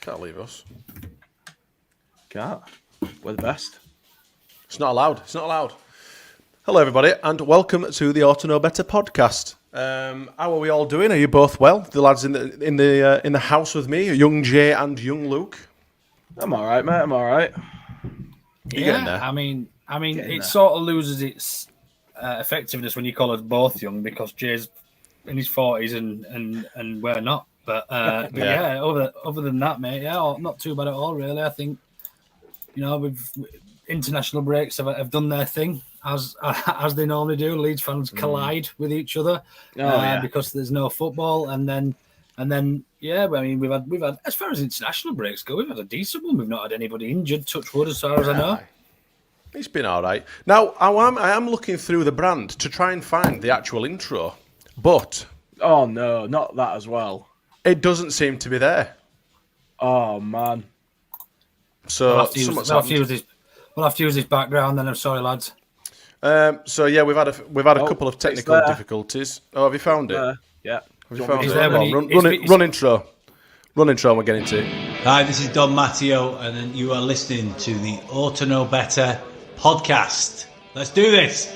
Can't leave us. Can't. We're the best. It's not allowed. It's not allowed. Hello, everybody, and welcome to the Orta No Better podcast. How are we all doing? Are you both well? The lads in the house with me, young Jay and young Luke. I'm all right, mate. I'm all right. You getting there? I mean, it sort of loses its effectiveness when you call us both young because Jay's in his 40s and we're not. But yeah, other than that, mate, yeah, not too bad at all, really. I think, we've international breaks have done their thing as they normally do. Leeds fans collide with each other because there's no football, and then yeah, I mean we've had as far as international breaks go, we've had a decent one. We've not had anybody injured, touch wood, as far as I know. It's been all right. Now I am looking through the brand to try and find the actual intro, but oh no, not that as well. It doesn't seem to be there. Oh man. So we'll have to use this background. Then I'm sorry, lads. So yeah, we've had a couple of technical difficulties. Oh, have you found it? Yeah. Have you found it? Run intro. Run intro. And we're getting to it. Hi, this is Don Matteo, and you are listening to the Orta No Better podcast. Let's do this.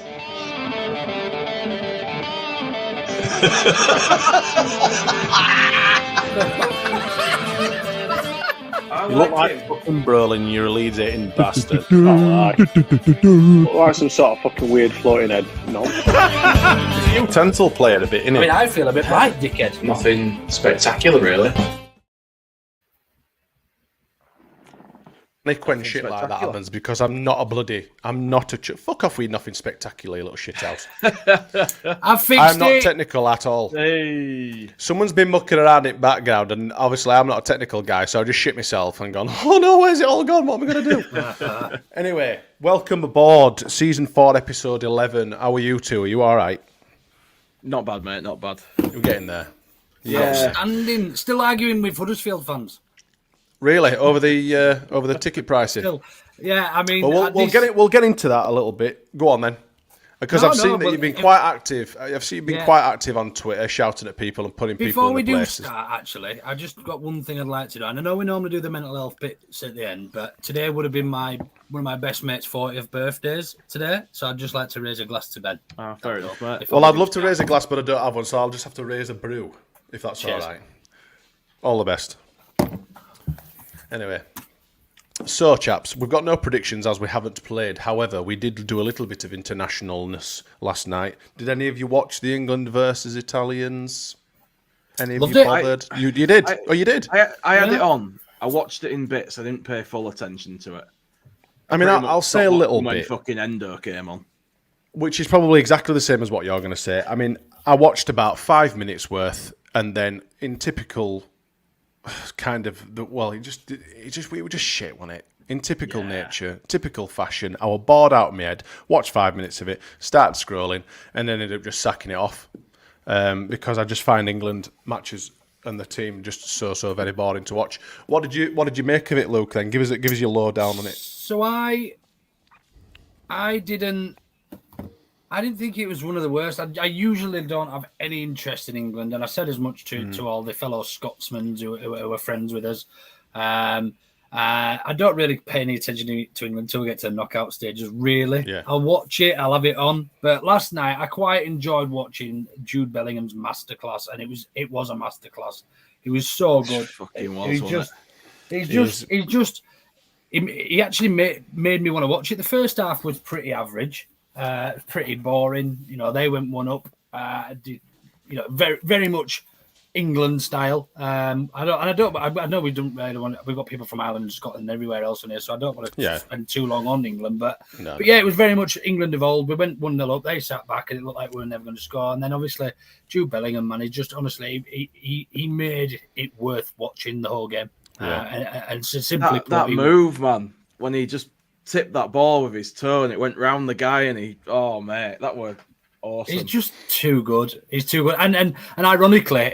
You look like fucking Brolin, you're a Leeds eating bastard. Look like some sort of fucking weird floating head. No. He's a utensil player a bit, innit? I mean, I feel a bit right, dickhead. Nothing spectacular, really. Nick, when shit like that happens, because I'm not a fuck off with nothing spectacular, you little shit house. I'm not technical at all. Hey. Someone's been mucking around in background, and obviously I'm not a technical guy, so I just shit myself and gone, oh no, where's it all gone? What am I going to do? Anyway, welcome aboard, season 4, episode 11. How are you two? Are you all right? Not bad, mate. Not bad. We're getting there. Yeah. Standing, still arguing with Huddersfield fans. Really, over the ticket pricing. Still, yeah, I mean, well, we'll get into that a little bit. Go on then, because I've seen that you've been quite active. I've seen you've been quite active on Twitter, shouting at people and putting people in the places. Before we do start, actually, I just got one thing I'd like to do. And I know we normally do the mental health bits at the end, but today would have been one of my best mates' 40th birthdays today. So I'd just like to raise a glass to Ben. Fair enough, mate. Well, I'd love to raise a glass, but I don't have one, so I'll just have to raise a brew, if that's all right. All the best. Anyway, so chaps, we've got no predictions as we haven't played. However, we did do a little bit of internationalness last night. Did any of you watch the England versus Italians? Any of you bothered? You did? You did? I had it on. I watched it in bits. I didn't pay full attention to it. I mean, I'll say a little bit. When fucking Endo came on. Which is probably exactly the same as what you're going to say. I mean, I watched about 5 minutes worth, and then in typical... kind of we were just shit, wasn't it? In typical nature, typical fashion. I was bored out of my head, watched 5 minutes of it, started scrolling, and then ended up just sacking it off because I just find England matches and the team just so very boring to watch. What did you make of it, Luke? Then give us your lowdown on it. So I didn't think it was one of the worst. I usually don't have any interest in England, and I said as much to all the fellow Scotsmen who are friends with us. I don't really pay any attention to England until we get to the knockout stages, really. Yeah. I'll watch it, I'll have it on. But last night, I quite enjoyed watching Jude Bellingham's masterclass, and it was a masterclass. He was so good. He actually made me want to watch it. The first half was pretty average. Pretty boring. They went one up. Very, very much England style. I know we don't really want. We've got people from Ireland, Scotland, and everywhere else in here, so I don't want to spend too long on England. But yeah, it was very much England of old. We went 1-0 up. They sat back, and it looked like we were never going to score. And then obviously Jude Bellingham, man, he just honestly he made it worth watching the whole game. And so simply that move, man, when he just tipped that ball with his toe and it went round the guy and mate, that was awesome. He's just too good. He's too good. And ironically,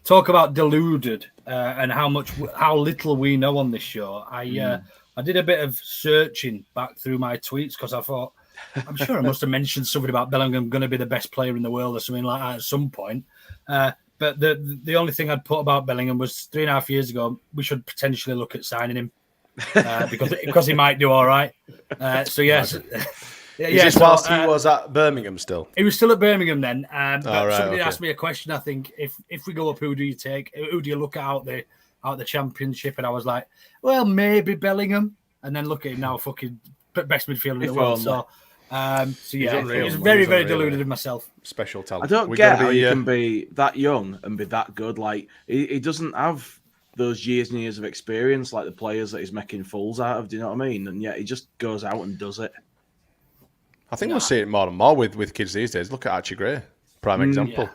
talk about deluded and how little we know on this show. I did a bit of searching back through my tweets because I thought, I'm sure I must have mentioned something about Bellingham going to be the best player in the world or something like that at some point. But the only thing I'd put about Bellingham was 3.5 years ago, we should potentially look at signing him because he might do all right. So yes. Is this whilst he was at Birmingham still? He was still at Birmingham then. But right, somebody okay. asked me a question. I think if we go up, who do you take? Who do you look at out the Championship? And I was like, well, maybe Bellingham. And then look at him now, fucking best midfielder in the world. So yeah, unreal, it was very, very unreal, deluded in myself. Special talent. I don't get how you can be that young and be that good. Like he doesn't have those years and years of experience like the players that he's making fools out of. Do you know what I mean? And yet he just goes out and does it. I think we'll see it more and more with kids these days. Look at Archie Gray, prime example. Yeah.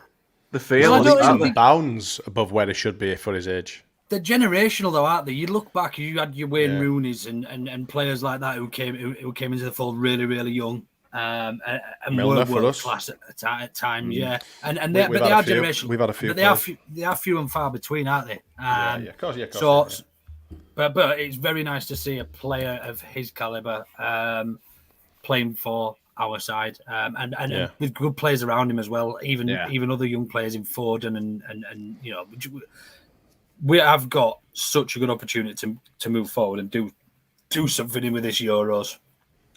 The feel the bounds above where they should be for his age. They're generational though, aren't they? You look back, you had your Wayne Rooney's and players like that who came into the fold really, really young. And Milner were for world us. class at times, yeah. And they are generational. We've had a few. But they are few and far between, aren't they? Of course. But it's very nice to see a player of his caliber playing for our side, and with good players around him as well. Even other young players in Foden and you know, we have got such a good opportunity to move forward and do something with this Euros.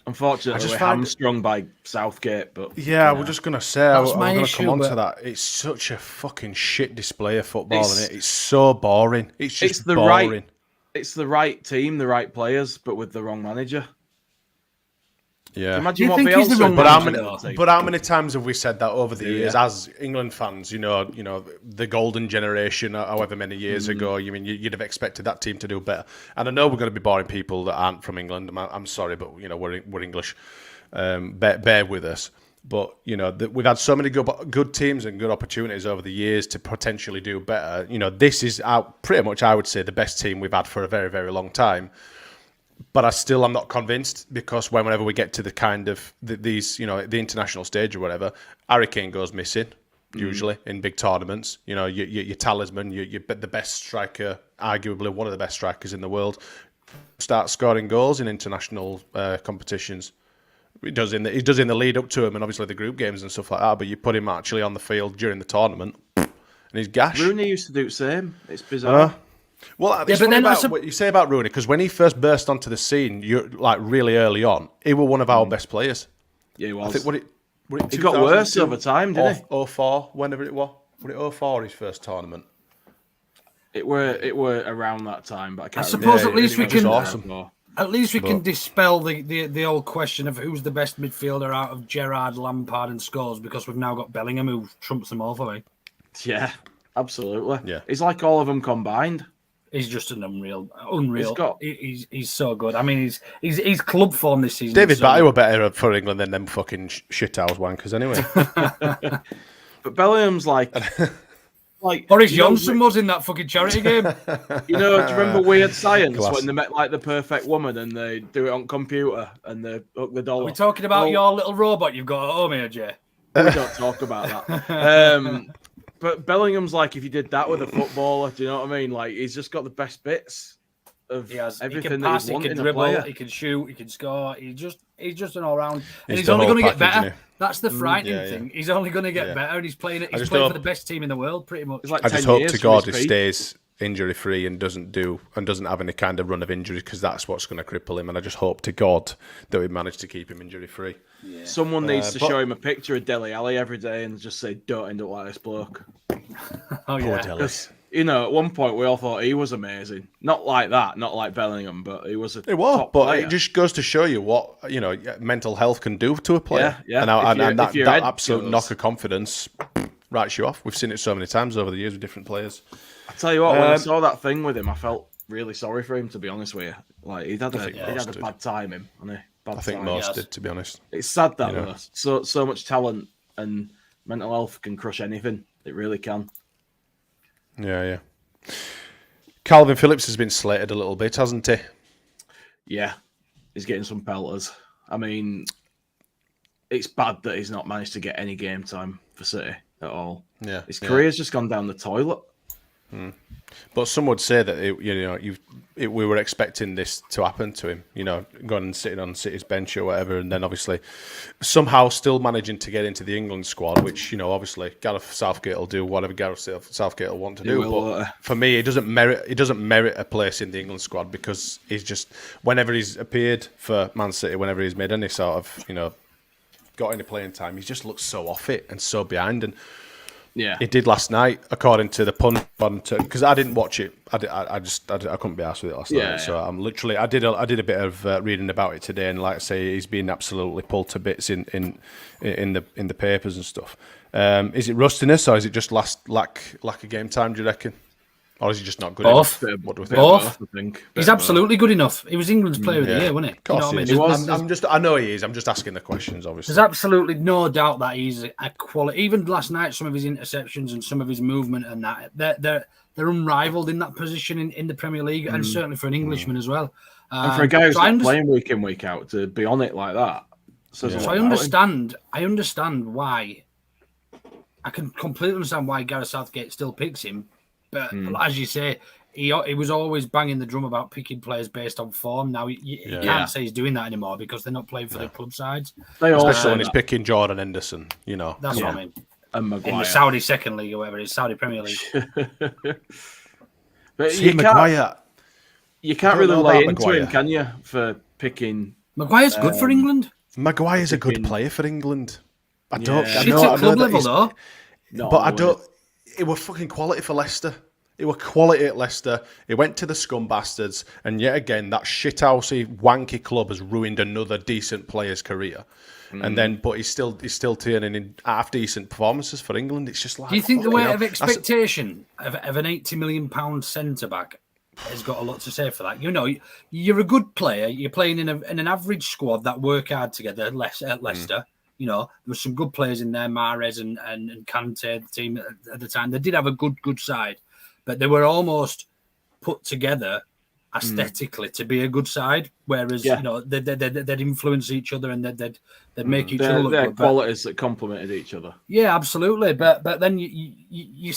Unfortunately, we're hamstrung by Southgate, but we're just gonna say I'm gonna issue, come on to that. It's such a fucking shit display of football, isn't it? It's so boring. It's just boring. It's the right team, the right players, but with the wrong manager. Yeah. Imagine what Bielsa. But how many times have we said that over the years as England fans? You know, the golden generation, however many years ago. You mean you'd have expected that team to do better? And I know we're going to be boring people that aren't from England. I'm sorry, but you know we're English. Bear with us. But you know we've had so many good teams and good opportunities over the years to potentially do better. You know, this is pretty much, I would say, the best team we've had for a very, very long time. But I'm not convinced, because whenever we get to the kind of these, you know, the international stage or whatever, Harry Kane goes missing, usually in big tournaments. You know, your talisman, you're the best striker, arguably one of the best strikers in the world, starts scoring goals in international competitions. He does in the lead up to him, and obviously the group games and stuff like that. But you put him actually on the field during the tournament, and he's gash. Rooney used to do the same. It's bizarre. Well, it's funny about what you say about Rooney, because when he first burst onto the scene, really early on, he was one of our best players. Yeah, he was. I think he got worse over time, didn't he? 04, whenever it was. Was it 04 his first tournament? It were around that time, but I can't. I suppose remember. at least we can. Awesome. At least we can dispel the old question of who's the best midfielder out of Gerrard, Lampard, and Scholes, because we've now got Bellingham, who trumps them all for me. Yeah, absolutely. Yeah, he's like all of them combined. He's just an unreal. He's so good. I mean, he's club form this season. David Batty were better for England than them fucking shithouse wankers anyway. But Bellingham's like Boris Johnson was in that fucking charity game. You know, do you remember Weird Science when they met like the perfect woman and they do it on computer and they hook the dollar? Are we talking about your little robot you've got at home here, Jay? We don't talk about that. But Bellingham's like if you did that with a footballer, do you know what I mean? Like he's just got the best bits of everything. He can pass, that you want he can in a dribble, player. he can shoot, he can score. He's just an all round, and He's he's the only whole going to get package, better. isn't he? That's the frightening thing. He's only going to get better, and he's playing for the best team in the world, pretty much. Like I 10 just hope years to from God his he peak. stays injury free and doesn't have any kind of run of injuries, because that's what's going to cripple him. And I just hope to God that we manage to keep him injury free. Yeah. Someone needs to show him a picture of Dele Alli every day and just say, "Don't end up like this bloke." Oh yeah. Dele. You know, at one point we all thought he was amazing. Not like that, not like Bellingham, but he was top but player. it just goes to show you what mental health can do to a player. Yeah. And If your that head absolute goes- knock of confidence writes you off. We've seen it so many times over the years with different players. I tell you what, when I saw that thing with him, I felt really sorry for him. To be honest with you, like he'd had a bad time, hadn't he? I think most did, to be honest. It's sad that though. So much talent and mental health can crush anything. It really can. Yeah. Calvin Phillips has been slated a little bit, hasn't he? Yeah, he's getting some pelters. I mean, it's bad that he's not managed to get any game time for City at all. Yeah, his career's just gone down the toilet. But some would say that we were expecting this to happen to him. Going and sitting on City's bench or whatever, and then obviously somehow still managing to get into the England squad, which obviously Gareth Southgate will do whatever Gareth Southgate will want to do. But for me, it doesn't merit a place in the England squad because he's just whenever he's appeared for Man City, whenever he's made any sort of got any playing time, he just looks so off it and so behind and. Yeah, it did last night, according to the pundit, because I didn't watch it. I couldn't be arsed with it last night. So I'm literally, I did a bit of reading about it today, and like I say, he's been absolutely pulled to bits in the papers and stuff. Is it rustiness or is it just lack of game time? Do you reckon, or is he just not good Both. enough? What do we think? Both. I think. He's absolutely good enough. He was England's player of the year, wasn't he? Of course, you know he what I is. mean? I know he is. I'm just asking the questions, obviously. There's absolutely no doubt that he's a quality. Even last night, some of his interceptions and some of his movement and that they're unrivaled in that position in the Premier League, and certainly for an Englishman as well. And for a guy who's not playing week in, week out, to be on it like that. So I understand why. I can completely understand why Gareth Southgate still picks him, but as you say, he was always banging the drum about picking players based on form. Now you can't say he's doing that anymore because they're not playing for the club sides. Especially when he's picking Jordan Henderson. That's what I mean. And Maguire. In the Saudi Second League or whatever it is, Saudi Premier League. But See, Maguire. You can't really lay into him, can you, for picking... Maguire's good for England. Maguire's a good player for England. I don't. Shit at club level though. But I don't. It was fucking quality for Leicester. It was quality at Leicester. He went to the scum bastards, and yet again, that shithousey, wanky club has ruined another decent player's career. And then, but he's still turning in half decent performances for England. It's just like. Do you think the weight of expectation of an £80 million centre back has got a lot to say for that? You're a good player. You're playing in an average squad that work hard together at Leicester. There were some good players in there, Mahrez and Kante, the team at the time. They did have a good side, but they were almost put together aesthetically to be a good side. Whereas they'd influence each other and they'd make each other look good. Good. Qualities that complemented each other. Yeah, absolutely. But then you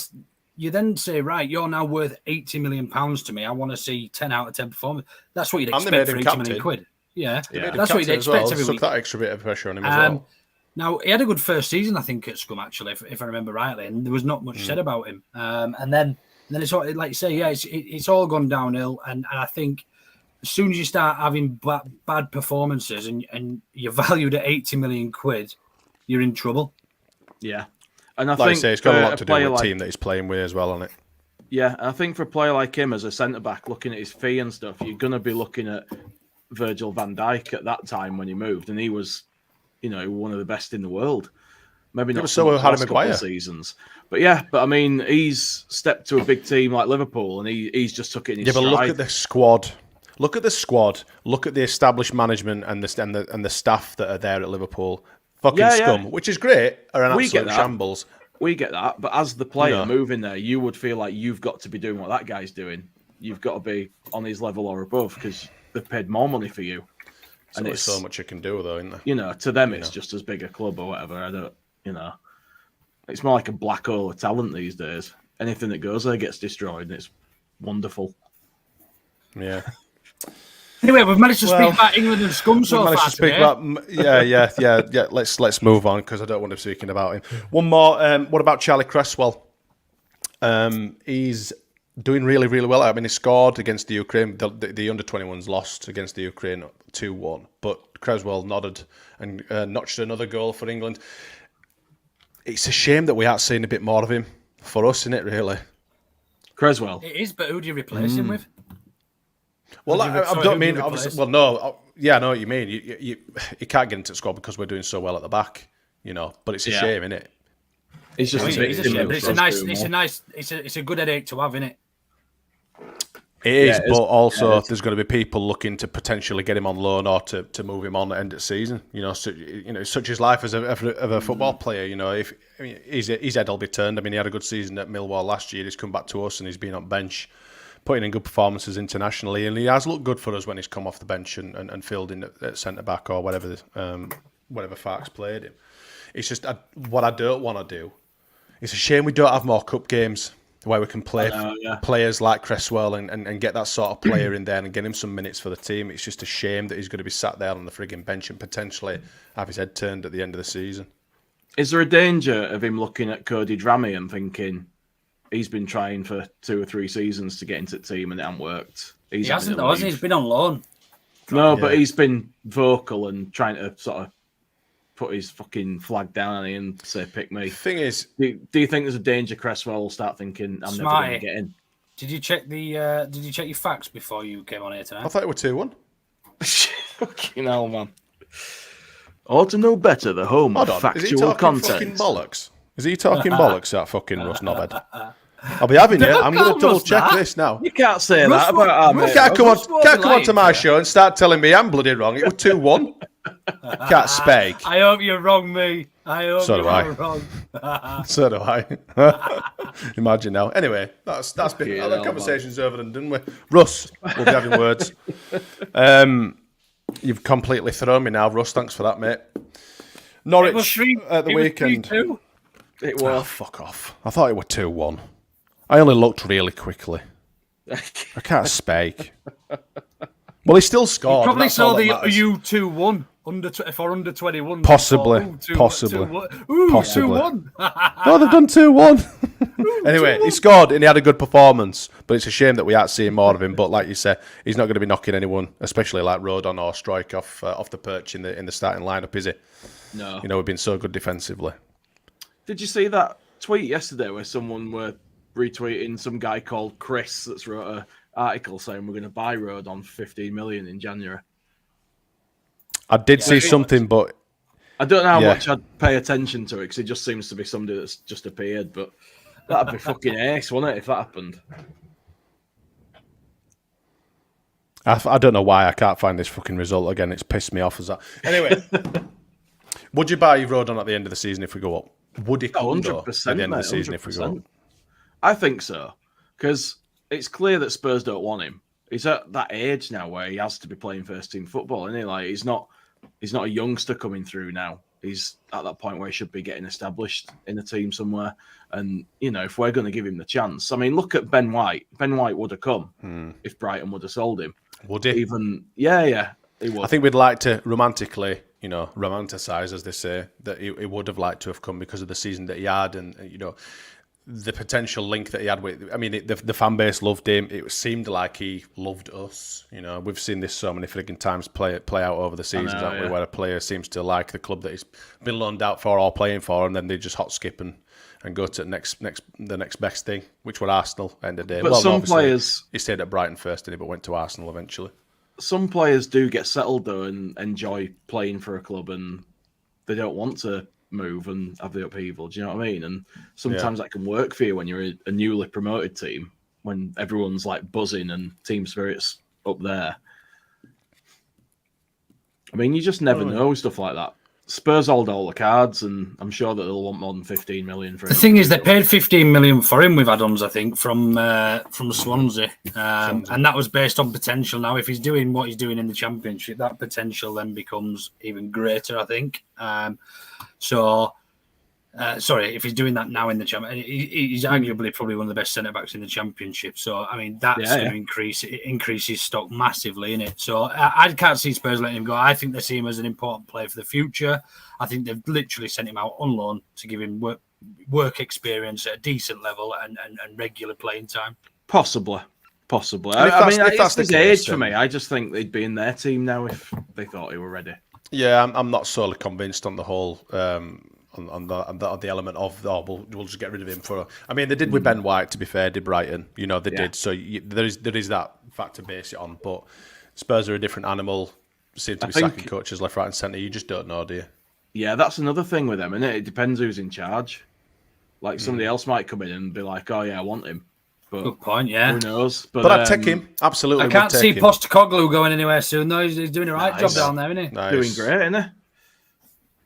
then say, right, you're now worth £80 million to me. I want to see 10 out of 10 performance. That's what you'd expect for £80 million. Yeah, that's what you'd expect every week. Took that extra bit of pressure on him as well. Now, he had a good first season, I think, at Scum, actually, if I remember rightly, and there was not much said about him. And then it's all, like you say, it's all gone downhill. And I think as soon as you start having bad performances and you're valued at £80 million, you're in trouble. Yeah. And I think I say, it's got a lot to do with the team that he's playing with as well, on it. Yeah, and I think for a player like him as a centre-back, looking at his fee and stuff, you're going to be looking at Virgil van Dijk at that time when he moved, and he was... one of the best in the world. Maybe not so Harry Maguire seasons, but I mean, he's stepped to a big team like Liverpool, and he's just took it in his stride. But look at the squad. Look at the squad. Look at the established management and the staff that are there at Liverpool. Fucking scum, which is great. Are an absolute shambles. We get that, but as the player moving there, you would feel like you've got to be doing what that guy's doing. You've got to be on his level or above because they've paid more money for you. And there's so much you can do, though, isn't there? To them, it's just as big a club or whatever. I don't, it's more like a black hole of talent these days. Anything that goes there gets destroyed, and it's wonderful. Yeah. Anyway, we've managed to speak about England and Scum so far today. Yeah. Let's move on because I don't want to be speaking about him. One more. What about Charlie Cresswell? He's doing really, really well. I mean, he scored against the Ukraine. The under-21s lost against the Ukraine 2-1. But Cresswell nodded and notched another goal for England. It's a shame that we aren't seeing a bit more of him for us, isn't it, really? Cresswell. It is, but who do you replace him with? Well, I don't mean... Obviously, well, no. Yeah, I know what you mean. You can't get into the squad because we're doing so well at the back, But it's a shame, isn't it? It's just it's a good headache to have, isn't it? It is, but also there's going to be people looking to potentially get him on loan or to move him on at the end of the season. Such is life as a football player. His head will be turned. I mean, he had a good season at Millwall last year. He's come back to us and he's been on bench, putting in good performances internationally, and he has looked good for us when he's come off the bench and filled in at centre back or whatever Farke's played him. It's just what I don't want to do. It's a shame we don't have more cup games. where we can play players like Cresswell and get that sort of player in there and get him some minutes for the team. It's just a shame that he's going to be sat there on the frigging bench and potentially have his head turned at the end of the season. Is there a danger of him looking at Cody Drammy and thinking he's been trying for 2 or 3 seasons to get into the team and it hasn't worked? He hasn't, though, hasn't he? He's been on loan. No, but he's been vocal and trying to sort of put his fucking flag down on him and say, pick me. Thing is, do you think there's a danger Cresswell will start thinking, I'm never going to get in? Did you check your facts before you came on here tonight? I thought it were 2-1. Fucking hell, man. Orta know better, the home of factual content. Bollocks? Is he talking bollocks, that fucking Russ knobhead? I'll be having it. I'm going to double check this now. You can't say that about our mate. Can't come on to my show and start telling me I'm bloody wrong. It was 2-1. Can't speak. I hope you're wrong, me. I hope you're wrong. So do I. Imagine now. Anyway, that's been the conversation's over and done with. Russ, we'll be having words. You've completely thrown me now, Russ. Thanks for that, mate. Norwich at the weekend. It was. Oh, fuck off. I thought it were 2-1. I only looked really quickly. I can't speak. Well, he still scored. You probably saw the U2-1 for under 21. Possibly. Ooh, 2-1. No, they've done 2-1. Anyway, he scored and he had a good performance, but it's a shame that we aren't seeing more of him. But like you said, he's not going to be knocking anyone, especially like Rodon or Strike off the perch in the starting lineup, is he? No. You know, we've been so good defensively. Did you see that tweet yesterday where someone were retweeting some guy called Chris that's wrote an article saying we're going to buy Rodon for 15 million in January? I did see something, but I don't know how much I'd pay attention to it because it just seems to be somebody that's just appeared. But that'd be fucking ace, wouldn't it, if that happened? I don't know why I can't find this fucking result again. It's pissed me off as that. Anyway, would you buy Rodon at the end of the season if we go up? Would he come 100%, at the end of the 100%. season if we go up? I think so because it's clear that Spurs don't want him. He's at that age now where he has to be playing first team football, isn't he? Like he's not a youngster coming through now. He's at that point where he should be getting established in a team somewhere. And you know, if we're going to give him the chance, I mean, look at Ben White. Ben White would have come if Brighton would have sold him. Would he? Yeah, he would. I think we'd like to romantically, romanticize, as they say, that he would have liked to have come because of the season that he had, and the potential link that he had with. I mean, the fan base loved him. It seemed like he loved us. We've seen this so many frigging times play out over the seasons, haven't we? Where a player seems to like the club that he's been loaned out for or playing for, and then they just hot skip and go to the next best thing, which were Arsenal at the end of the day. But some players, he stayed at Brighton first, didn't he? But went to Arsenal eventually. Some players do get settled though and enjoy playing for a club, and they don't want to move and have the upheaval. Do you know what I mean? And sometimes that can work for you when you're a newly promoted team, when everyone's like buzzing and team spirit's up there. I mean, you just never know stuff like that. Spurs hold all the cards, and I'm sure that they'll want more than 15 million for him. The thing is, they paid 15 million for him with add-ons, I think, from Swansea, and that was based on potential. Now, if he's doing what he's doing in the Championship, that potential then becomes even greater, I think. If he's doing that now in the Championship, he's arguably probably one of the best centre-backs in the Championship. So, I mean, that's going to increase his stock massively, innit? So, I can't see Spurs letting him go. I think they see him as an important player for the future. I think they've literally sent him out on loan to give him work experience at a decent level and regular playing time. Possibly. I mean, that's his age for me. I just think they'd be in their team now if they thought he were ready. Yeah, I'm not solely convinced on the whole... On the element of we'll just get rid of him for. I mean, they did with Ben White. To be fair, did Brighton? They did. So there is that fact to base it on. But Spurs are a different animal. Seem to be sacking coaches left, right, and centre. You just don't know, do you? Yeah, that's another thing with them, isn't it? It depends who's in charge. Like somebody else might come in and be like, "Oh yeah, I want him." But good point. Yeah, who knows? But I'd take him. Absolutely, I can't see Postecoglou going anywhere soon. No, he's doing a right job down there, isn't he? Nice. Doing great, isn't he?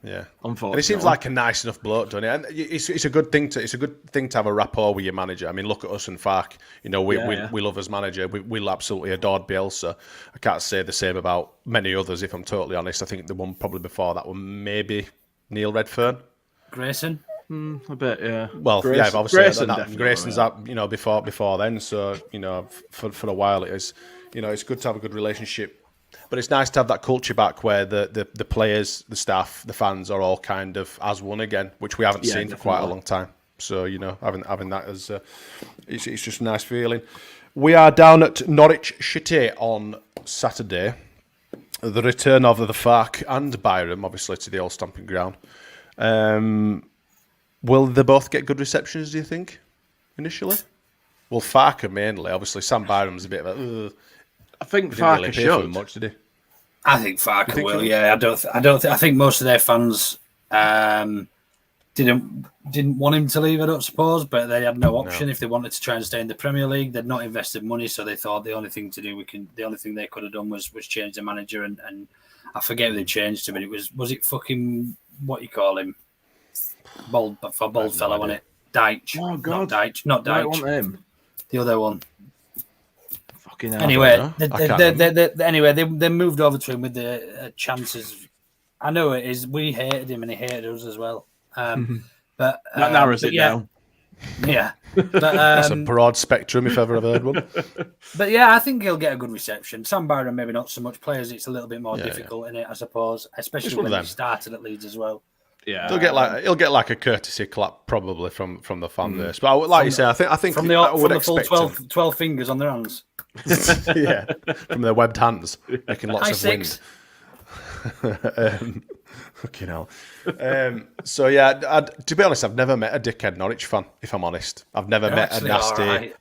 Yeah, unfortunately, and he seems like a nice enough bloke, doesn't he? And it's a good thing to have a rapport with your manager. I mean, look at us and Fark. We love his manager. We absolutely adored Bielsa. I can't say the same about many others, if I'm totally honest. I think the one probably before that one maybe Neil Redfern. Grayson. A bit, yeah. Well, Grayson, yeah, but obviously Grayson Grayson's definitely, up, before then. So for a while it is, it's good to have a good relationship. But it's nice to have that culture back where the players, the staff, the fans are all kind of as one again, which we haven't seen for quite a long time. So having that as it's just a nice feeling. We are down at Norwich City on Saturday. The return of the Fark and Byram, obviously, to the old stomping ground. Will they both get good receptions, do you think, initially? Well, Farker mainly. Obviously, Sam Byram's a bit of a... I think didn't really Farker pay for should. him much, did he? I think Farker will. Yeah, I think most of their fans didn't want him to leave. I don't suppose, but they had no option. If they wanted to try and stay in the Premier League, they'd not invested money, so they thought the only thing they could have done was change the manager. And I forget who they changed to, but was it fucking what you call him? Bold fella, wasn't it? Deitch. Oh God, not Deitch. I want him. The other one. Fucking hell. Anyway, they moved over to him with the chances. I know it is. We hated him and he hated us as well. But that narrows it down. Yeah, but, that's a broad spectrum if ever I've heard one. But yeah, I think he'll get a good reception. Sam Byron maybe not so much. Players, it's a little bit more difficult in it, I suppose, especially when he started at Leeds as well. Yeah, he'll get like a courtesy clap probably from the fan base. But like you say, I think from I would the full expect 12 fingers on their hands. yeah, from their webbed hands, making lots of wind. Fucking hell. So yeah, to be honest, I've never met a dickhead Norwich fan. If I'm honest, I've never met a nasty. Right.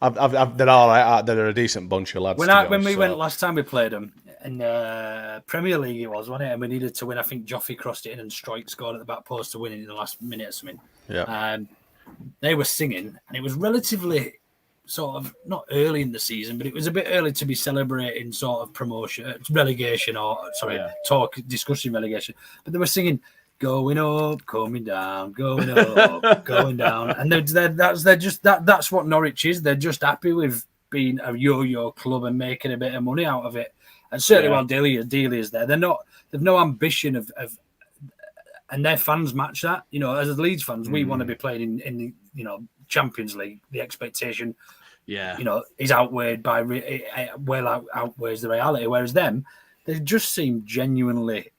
They're all right. They're a decent bunch of lads. When we went last time we played them in Premier League, it wasn't it? And we needed to win. I think Joffrey crossed it in and Strike scored at the back post to win it in the last minute or something. Yeah. They were singing, and it was relatively sort of not early in the season, but it was a bit early to be celebrating sort of relegation, discussing relegation. But they were singing, "Going up, coming down, going up, going down," and that's what Norwich is. They're just happy with being a yo-yo club and making a bit of money out of it. And certainly while Dealey is there, they've no ambition of, and their fans match that. As Leeds fans, we want to be playing in the Champions League. The expectation, is outweighed by outweighs the reality. Whereas them, they just seem genuinely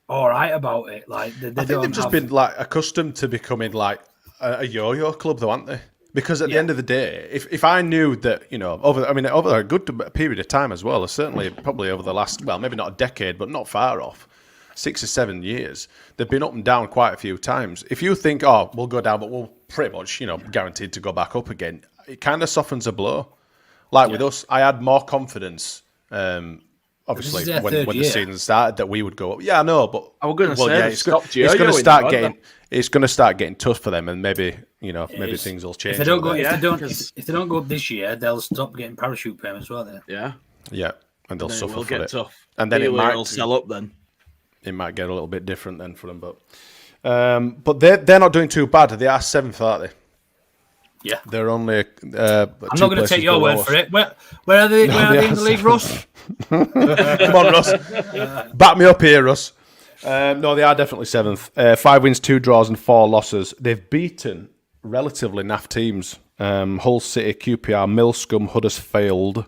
all right about it. Like I think they've just been like accustomed to becoming like a yo-yo club, though, aren't they? Because at the end of the day, if I knew that over a good period of time as well, certainly probably over the last maybe not a decade, but not far off. 6 or 7 years, they've been up and down quite a few times. If you think, we'll go down, but we'll pretty much, guaranteed to go back up again, it kind of softens a blow. Like with us, I had more confidence, obviously, when the season started, that we would go up. Yeah, I know, but I was going to say, it's going to start getting tough for them, and maybe things will change. If they don't go up this year, they'll stop getting parachute payments, won't they? Yeah, and they'll suffer for it. Tough. And then it'll sell up then. It might get a little bit different then for them, but they're not doing too bad. They are 7th, aren't they? Yeah, they're only. I'm not going to take your word for it. Where are they? Where are they in the league, Russ? Come on, Russ. Back me up here, Russ. No, they are definitely 7th. 5 wins, 2 draws, and 4 losses. They've beaten relatively naff teams: Hull City, QPR, Millscombe, Huddersfield,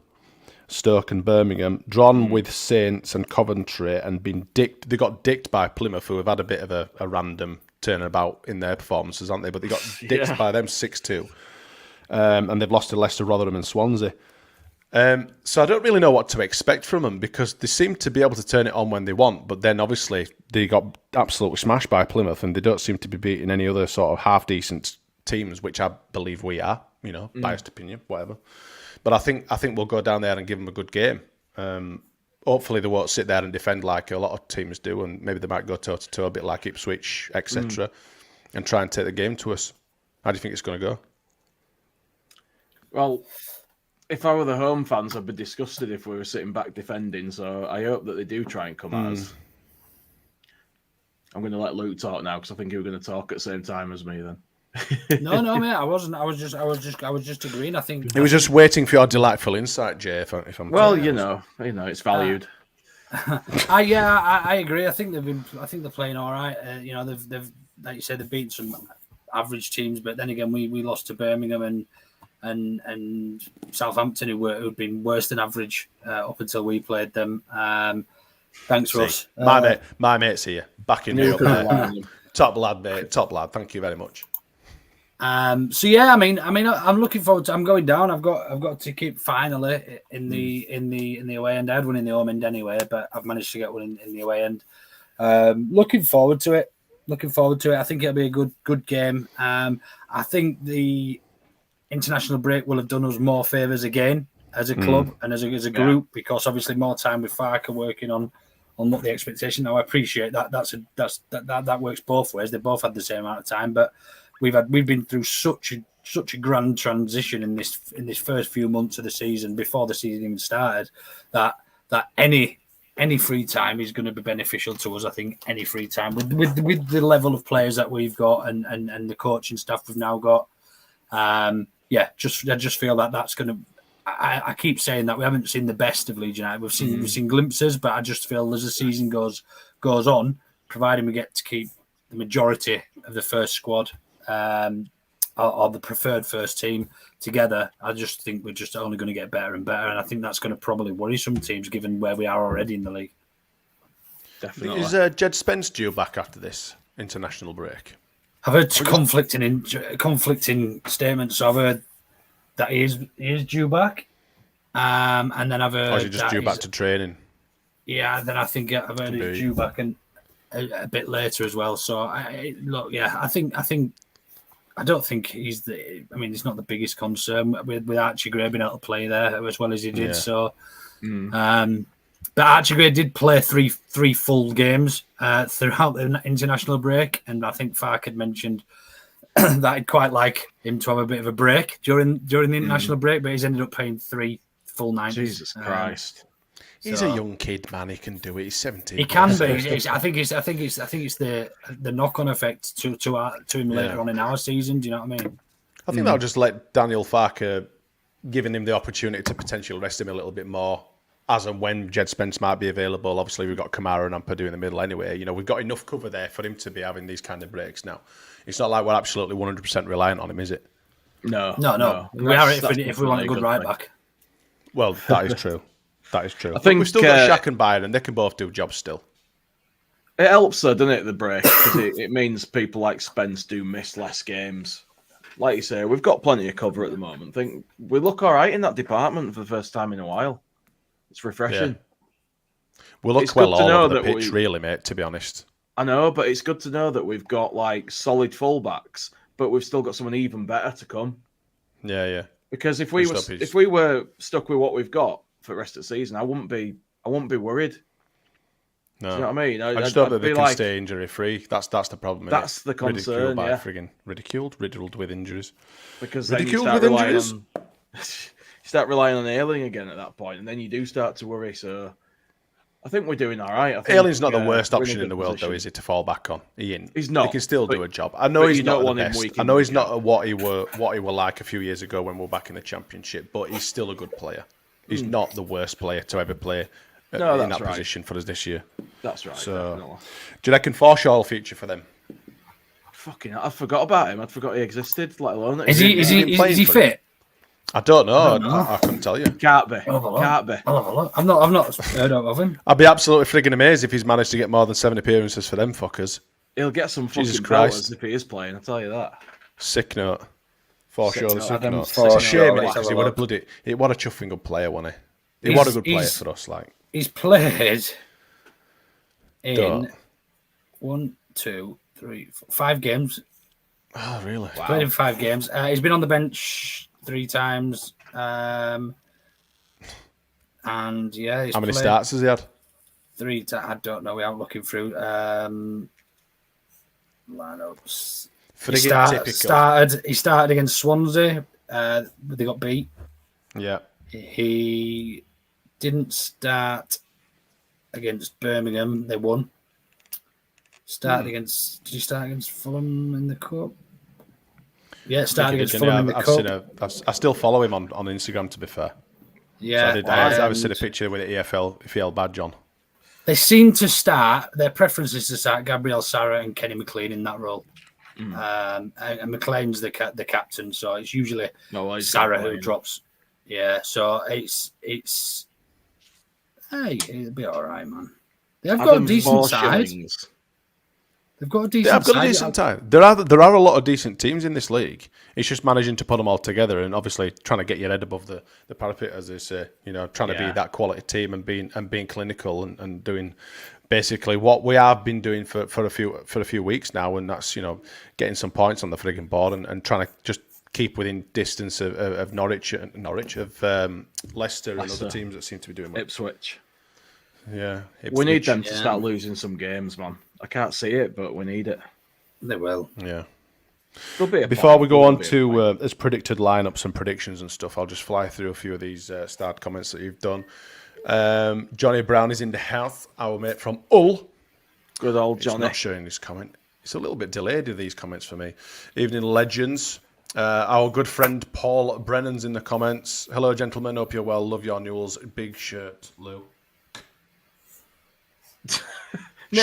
Stoke and Birmingham, drawn with Saints and Coventry, and been dicked. They got dicked by Plymouth, who have had a bit of a random turnabout in their performances, aren't they? But they got dicked by them 6-2, and they've lost to Leicester, Rotherham, and Swansea. So I don't really know what to expect from them, because they seem to be able to turn it on when they want, but then obviously they got absolutely smashed by Plymouth, and they don't seem to be beating any other sort of half decent teams, which I believe we are. Biased opinion, whatever. But I think we'll go down there and give them a good game. Hopefully they won't sit there and defend like a lot of teams do, and maybe they might go toe-to-toe a bit like Ipswich, etc., and try and take the game to us. How do you think it's going to go? Well, if I were the home fans, I'd be disgusted if we were sitting back defending, so I hope that they do try and come at us. I'm going to let Luke talk now, because I think you were going to talk at the same time as me then. No, mate, I wasn't. I was just agreeing. I think he was just waiting for your delightful insight, Jay. If I'm well, it's valued. I agree. I think they're playing all right. They've like you said, they've beaten some average teams. But then again, we lost to Birmingham and Southampton, who'd been worse than average up until we played them. Thanks, Russ. My mate's here, backing me up there. Top lad, mate. Top lad. Thank you very much. So yeah, I mean, I'm looking forward to. I'm going down. I've got to keep finally in the away end. I had one in the home end anyway, but I've managed to get one in the away end. Looking forward to it. I think it'll be a good game. I think the international break will have done us more favours again as a club and as a group, because obviously more time with Farker working on what the expectation. Now I appreciate that. That works both ways. They both had the same amount of time, but we've been through such a grand transition in this first few months of the season before the season even started that any free time is going to be beneficial to us. I think any free time with the level of players that we've got and the coaching staff we've now got. I just feel that that's going to. I keep saying that we haven't seen the best of Leeds United. We've seen glimpses, but I just feel as the season goes on, providing we get to keep the majority of the first squad or the preferred first team together, I just think we're just only going to get better and better, and I think that's going to probably worry some teams given where we are already in the league. Definitely. Is Jed Spence due back after this international break? I've heard conflicting statements. So I've heard that he is due back, and then I've heard. Or is he just due back to training? Yeah, then I think I've heard he's due back and a bit later as well. So I don't think he's the. I mean, it's not the biggest concern with Archie Gray being able to play there as well as he did. Yeah. So, but Archie Gray did play three full games throughout the international break, and I think Fark had mentioned that he'd quite like him to have a bit of a break during the international break, but he's ended up playing 3 full 90s. Jesus Christ. He's a young kid, man. He can do it. He's 17. He can be. I think it's the knock-on effect to him later on in our season. Do you know what I mean? I think that'll just let Daniel Farker, giving him the opportunity to potentially rest him a little bit more, as and when Jed Spence might be available. Obviously, we've got Kamara and Ampadu in the middle anyway. You know, we've got enough cover there for him to be having these kind of breaks now. It's not like we're absolutely 100% reliant on him, is it? No. We are if we want a good right back. Well, that is true. That is true. I think we've still got Shaq and Byron. They can both do jobs still. It helps, though, doesn't it, the break? Because it means people like Spence do miss less games. Like you say, we've got plenty of cover at the moment. I think we look all right in that department for the first time in a while. It's refreshing. Yeah. We look well all over the pitch, really, mate, to be honest. I know, but it's good to know that we've got like solid fullbacks, but we've still got someone even better to come. Yeah. Because if we were stuck with what we've got for the rest of the season, I wouldn't be worried. No. Do you know what I mean? I just hope that they can stay injury free. That's the problem. That's the concern. Riddled with injuries. Because then you start relying on Ailing again at that point, and then you do start to worry. So I think we're doing all right. Ailing's not the worst option in the world, though, is it, to fall back on? He's not. He can still do a job. I know he's not the best. I know he's not what he were like a few years ago when we were back in the Championship, but he's still a good player. He's not the worst player to ever play in that position for us this year. That's right. So, do you reckon Forshaw will feature for them? Fucking hell, I forgot about him. I forgot he existed, let alone that is he fit? I don't know. I couldn't tell you. Can't be. I've not heard of him. I'd be absolutely frigging amazed if he's managed to get more than 7 appearances for them fuckers. He'll get some fucking belters if he is playing, I'll tell you that. Sick note. Forshaw, the sick note. It's a shame because he would have what a chuffing good player, wasn't he? He was a good player for us. He's played in 1, 2, 3, 4, 5 games. Oh, really? He's played in 5 games. He's been on the bench 3 times. And yeah, how many starts has he had? 3. I don't know. We aren't looking through lineups. He started against Swansea. They got beat. Yeah. He didn't start against Birmingham. They won. Did he start against Fulham in the cup? Yeah, started against Fulham in the cup. I still follow him on Instagram, to be fair. Yeah. So I've seen a picture with the EFL badge on. They seem to start, their preference is to start Gabriel Sarra and Kenny McLean in that role. and McLean's the captain, so it's usually Sarah who drops. Yeah, so it's hey, it'll be all right, man. They've got a decent side. They've got a decent side. There are a lot of decent teams in this league. It's just managing to put them all together and obviously trying to get your head above the parapet, as they say. Trying to be that quality team and being clinical and doing basically what we have been doing for a few weeks now, and that's getting some points on the frigging board and trying to just keep within distance of Norwich, Leicester and other teams that seem to be doing well. Ipswich. Yeah, we need them to start losing some games, man. I can't see it, but we need it. They will. Yeah. Before we go on to as predicted lineups and predictions and stuff, I'll just fly through a few of these start comments that you've done. Johnny Brown is in the house, our mate from Hull. Good old Johnny. He's not showing this comment. It's a little bit delayed with these comments for me. Evening Legends. Our good friend Paul Brennan's in the comments. Hello, gentlemen. Hope you're well. Love your Newell's big shirt, Lou.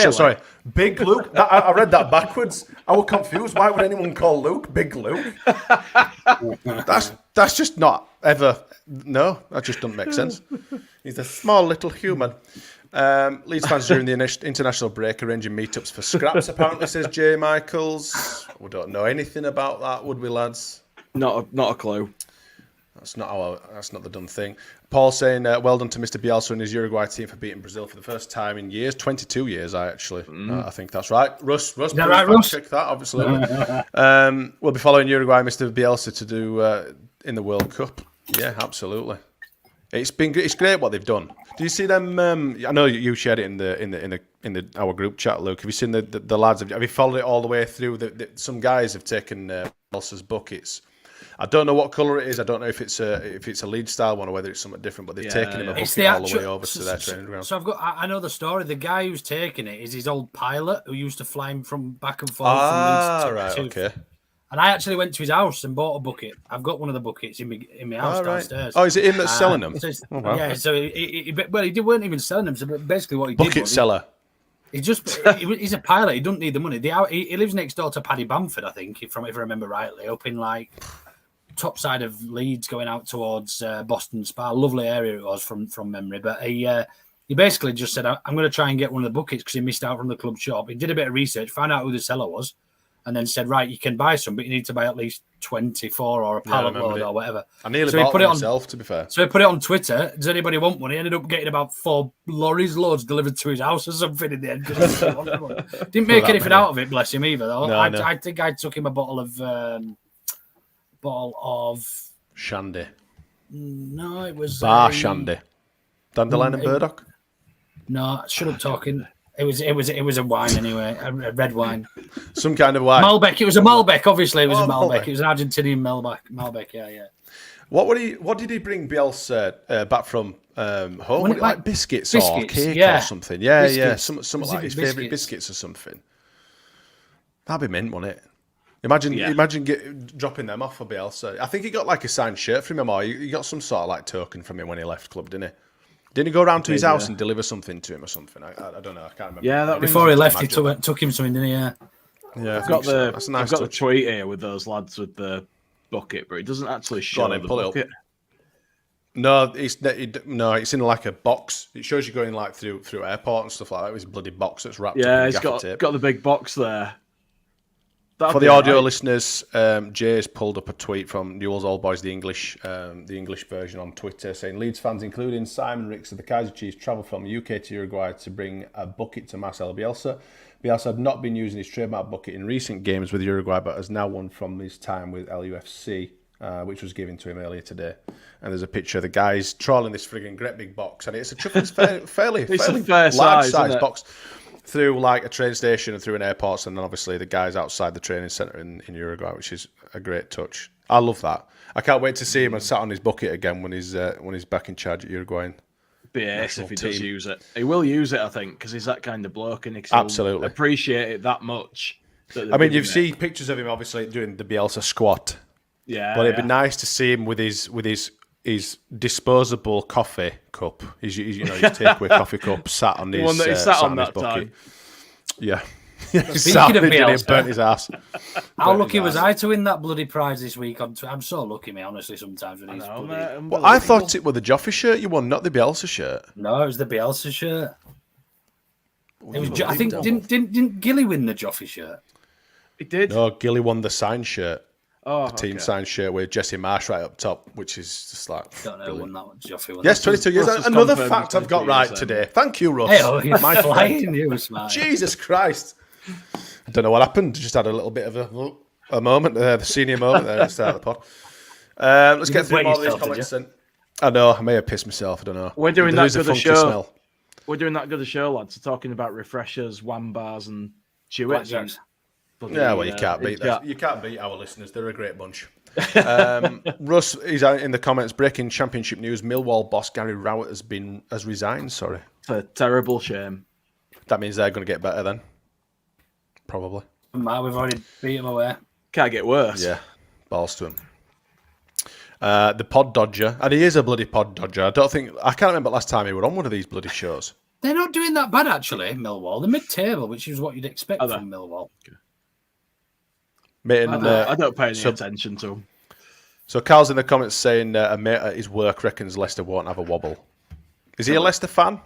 Sorry, Big Luke. I read that backwards. I was confused. Why would anyone call Luke Big Luke? That's just not ever. No, that just doesn't make sense. He's a small little human. Leeds fans during the international break arranging meetups for scraps, apparently, says Jay Michaels. We don't know anything about that, would we, lads? Not a clue. That's not the done thing. Paul saying, well done to Mr. Bielsa and his Uruguay team for beating Brazil for the first time in years. 22 years, I think that's right. Russ, is that right, Russ? Check that, obviously. We'll be following Uruguay, Mr. Bielsa, to do in the World Cup. Yeah, absolutely. It's great what they've done. Do you see them? I know you shared it in our group chat, Luke. Have you seen the lads? Have you followed it all the way through? Some guys have taken Bielsa's buckets. I don't know what colour it is. I don't know if it's a Leeds style one or whether it's something different. But they've taken him a bucket all the way over to their training ground. So I know the story. The guy who's taking it is his old pilot who used to fly him from back and forth. Okay. And I actually went to his house and bought a bucket. I've got one of the buckets in my house downstairs. Oh, is it him that's selling them? Yeah. So he weren't even selling them. So basically, what he bucket did was seller. He's a pilot. He doesn't need the money. He lives next door to Paddy Bamford, I think, if I remember rightly, up in like top side of Leeds, going out towards Boston Spa. Lovely area it was from memory. But he basically just said, I'm going to try and get one of the buckets because he missed out from the club shop. He did a bit of research, found out who the seller was, and then said, right, you can buy some, but you need to buy at least 24 or a pallet load or whatever. I nearly bought it myself, to be fair. So he put it on Twitter. Does anybody want one? He ended up getting about 4 lorries loads delivered to his house or something in the end. Didn't make anything out of it, bless him, either, though. I think I took him a bottle of Shandy. No, it was Shandy. Dandelion and burdock. No, shut up talking. It was a wine anyway, a red wine. Some kind of wine. Malbec. It was a Malbec. Obviously, it was a Malbec. It was an Argentinian Malbec. Yeah. What did he bring Bielsa back from home? Like biscuits or cake or something? Yeah, biscuits. Something like his favourite biscuits or something. That'd be mint, wouldn't it? Imagine dropping them off for Bielsa. I think he got like a signed shirt from him, or he got some sort of like token from him when he left club, didn't he? Didn't he go around to his house and deliver something to him or something? I don't know. I can't remember. Yeah, before he left, he took him something, didn't he? Yeah. I've got the tweet here with those lads with the bucket, but it doesn't actually show the bucket. No, it's in like a box. It shows you going like through airport and stuff like that. It was a bloody box that's wrapped. Yeah, it's got the big box there. For the audio listeners, Jay's pulled up a tweet from Newell's All Boys, the English version on Twitter, saying Leeds fans, including Simon Ricks of the Kaiser Chiefs, travel from UK to Uruguay to bring a bucket to Marcelo Bielsa. Bielsa had not been using his trademark bucket in recent games with Uruguay, but has now won from his time with LUFC, which was given to him earlier today. And there's a picture of the guys trawling this frigging great big box, and it's a fairly large size box. Through like a train station and through an airport, and then obviously the guys outside the training centre in Uruguay, which is a great touch. I love that. I can't wait to see him and sat on his bucket again when he's back in charge at Uruguay. Yes, if he does use it, he will use it. I think because he's that kind of bloke, and he'll absolutely appreciate it that much. I mean, you've seen pictures of him obviously doing the Bielsa squat. Yeah, but it'd be nice to see him with his disposable coffee cup, his takeaway coffee cup, sat on his one that he sat on that bucket. time. Yeah, Speaking of Savage, and he Bielsa, burnt his ass. how Burnt lucky his was ass. I to win that bloody prize this week? I'm so lucky, mate. Honestly, sometimes with these bloody... Well, I thought it was the Joffrey shirt you won, not the Bielsa shirt. No, it was the Bielsa shirt. It was. I think didn't Gilly win the Joffrey shirt? He did. No, Gilly won the signed shirt. Oh, The team signed shirt with Jesse Marsh right up top, which is just like... Don't know who won that one. Joffrey won. Yes, that. 22 years. Russ has Another confirmed fact I've got 22 right years, today. Thank you, Russ. Hey, oh, you're My friend. flying, you smart. Jesus Christ. I don't know what happened. Just had a little bit of a moment there, the senior moment there at the start of the pod. Let's get through wet more of these yourself, did comments then. I know, I may have pissed myself, I don't know. We're doing There that is a good a funky show. smell. We're doing that good a show, lads. We're talking about refreshers, wambars, and chewits. Blackjacks. Yeah, well, you can't beat that. that. You can't beat our listeners. They're a great bunch. Russ, he's out in the comments. Breaking championship news: Millwall boss Gary Rowett has resigned. Sorry, It's a terrible shame. that means they're going to get better then. Probably. Matt, we've already beat him away. Can't get worse. Yeah, balls to him. The pod dodger, and he is a bloody pod dodger. I can't remember last time he were on one of these bloody shows. They're not doing that bad actually. Millwall, they're mid-table, which is what you'd expect Are they? from Millwall. Mate, I don't pay any attention to them. So Carl's in the comments saying a mate at his work reckons Leicester won't have a wobble. Is he a Leicester fan?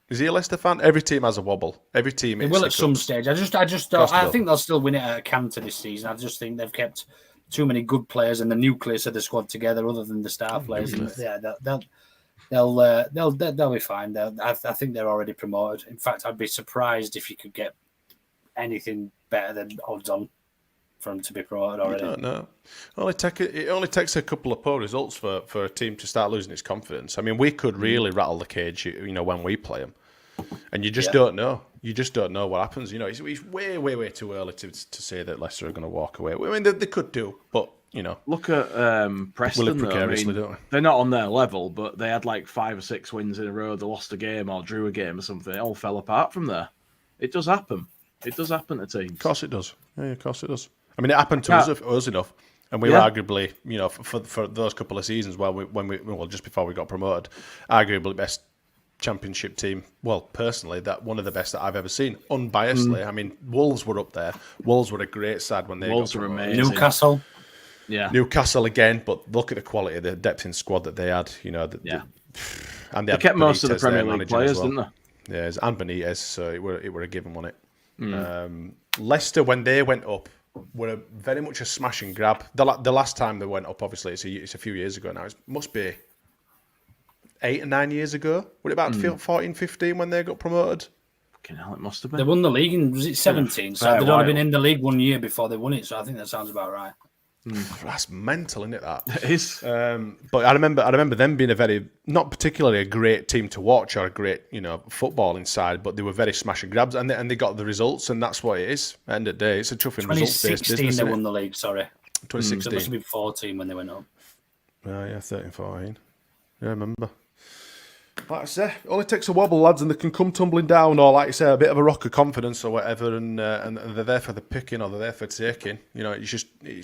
Every team has a wobble. Every team. They will at some stage. I think they'll still win it at a canter this season. I just think they've kept too many good players and the nucleus of the squad together, other than the star players. And, yeah, they'll be fine. I think they're already promoted. In fact, I'd be surprised if you could get anything better than odds on for them to be promoted already. I don't know. It only takes a couple of poor results for a team to start losing its confidence. I mean, we could really rattle the cage, when we play them, and you just don't know. You just don't know what happens. It's way, way, way too early to say that Leicester are going to walk away. I mean, they could do, but Look at Preston. we live precariously, don't we? They're not on their level, but they had like 5 or 6 wins in a row. They lost a game or drew a game or something. It all fell apart from there. It does happen. It does happen to teams. Of course it does. Yeah, of course it does. I mean, it happened to us enough, and we were arguably, for those couple of seasons just before we got promoted, arguably best championship team. Well, personally, one of the best that I've ever seen. Unbiasedly, I mean, Wolves were up there. Wolves were a great side when they Wolves got were promoted. amazing. Newcastle. Yeah. Newcastle again, but look at the quality, the depth in squad that they had. And They kept most of the Benitez, Premier their League manager, players, as well. didn't they? Yeah, and Benitez, so it were a given, wasn't it? Leicester, when they went up, were very much a smash and grab. The last time they went up, obviously, it's a few years ago now. It must be 8 or 9 years ago. Were it about 14, 15 when they got promoted? Fucking hell, it must have They been. won the league in, was it 17? So fair they'd only while. been in the league 1 year before they won it. So I think that sounds about right. That's mental, isn't it, that? It is. But I remember them being not particularly a great team to watch or a great, footballing side, but they were very smash and grabs, and they got the results, and that's what it is. At the end of the day, it's a tough and results-based 2016 business. they Isn't won it? the league, sorry. So it 2016. must have been 14 when they went up. Oh, yeah, 13, 14. Yeah, I remember. Like I say, it only takes a wobble, lads, and they can come tumbling down, or like you say, a bit of a rock of confidence or whatever, and they're there for the picking or they're there for taking. It's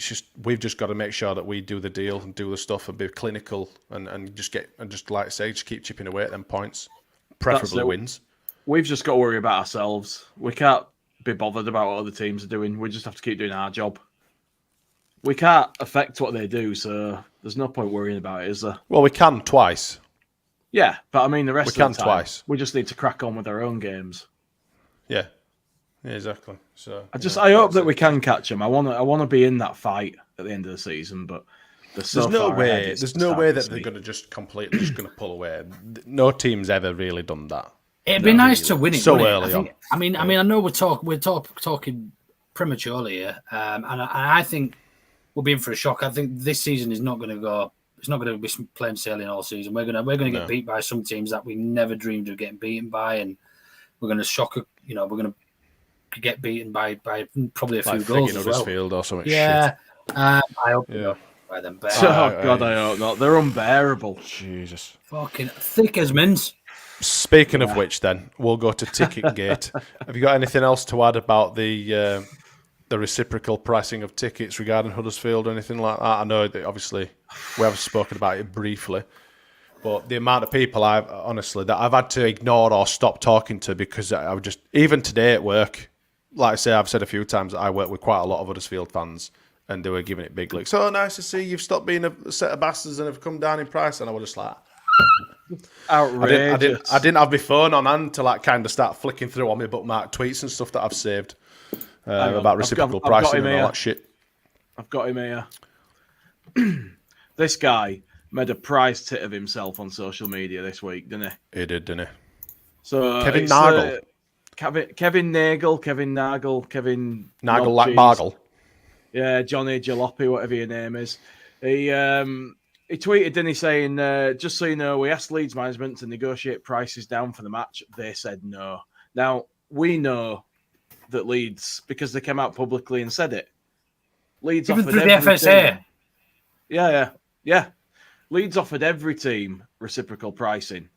just we've just got to make sure that we do the deal and do the stuff and be clinical and just like I say, just keep chipping away at them points, preferably wins. We've just got to worry about ourselves. We can't be bothered about what other teams are doing. We just have to keep doing our job. We can't affect what they do, so there's no point worrying about it, is there? Well, we can twice. Yeah, but I mean, the rest of the can time, twice. we just need to crack on with our own games. Yeah, exactly. So I hope that we can catch them. I want to be in that fight at the end of the season, but there's no way that they're going to just completely going to pull away. No team's ever really done that. It'd be nice to win it. So wouldn't early it? I mean, I know we're talking prematurely here, and I think we'll be in for a shock. I think this season is not going to go. It's not going to be plain sailing all season. We're going to get beat by some teams that we never dreamed of getting beaten by, and we're going to shock. We're going to get beaten by probably a few goals as well. Huddersfield or something. Yeah, I hope by them. Oh God, I hope not. They're unbearable. Jesus, fucking thick as mince. Speaking of which, then we'll go to Ticketgate. Have you got anything else to add about the reciprocal pricing of tickets regarding Huddersfield or anything like that? I know that obviously we have spoken about it briefly, but the amount of people I've had to ignore or stop talking to because I would just, even today at work, like I say, I've said a few times that I work with quite a lot of Huddersfield fans, and they were giving it big looks. Oh, nice to see you've stopped being a set of bastards and have come down in price. And I was just like, outrageous. I didn't have my phone on hand to like kind of start flicking through on my bookmark tweets and stuff that I've saved about reciprocal pricing and all that shit. I've got him here. This guy made a prize tit of himself on social media this week, didn't he? He did, didn't he? So Kevin Nagel. Kevin Nagel. Nagel like Bargle. Yeah, Johnny Jalopy, whatever your name is. He tweeted, didn't he, saying, just so you know, we asked Leeds management to negotiate prices down for the match. They said no. Now, we know that Leeds, because they came out publicly and said it, Leeds Even offered through the every FSA. team. Yeah. Leeds offered every team reciprocal pricing.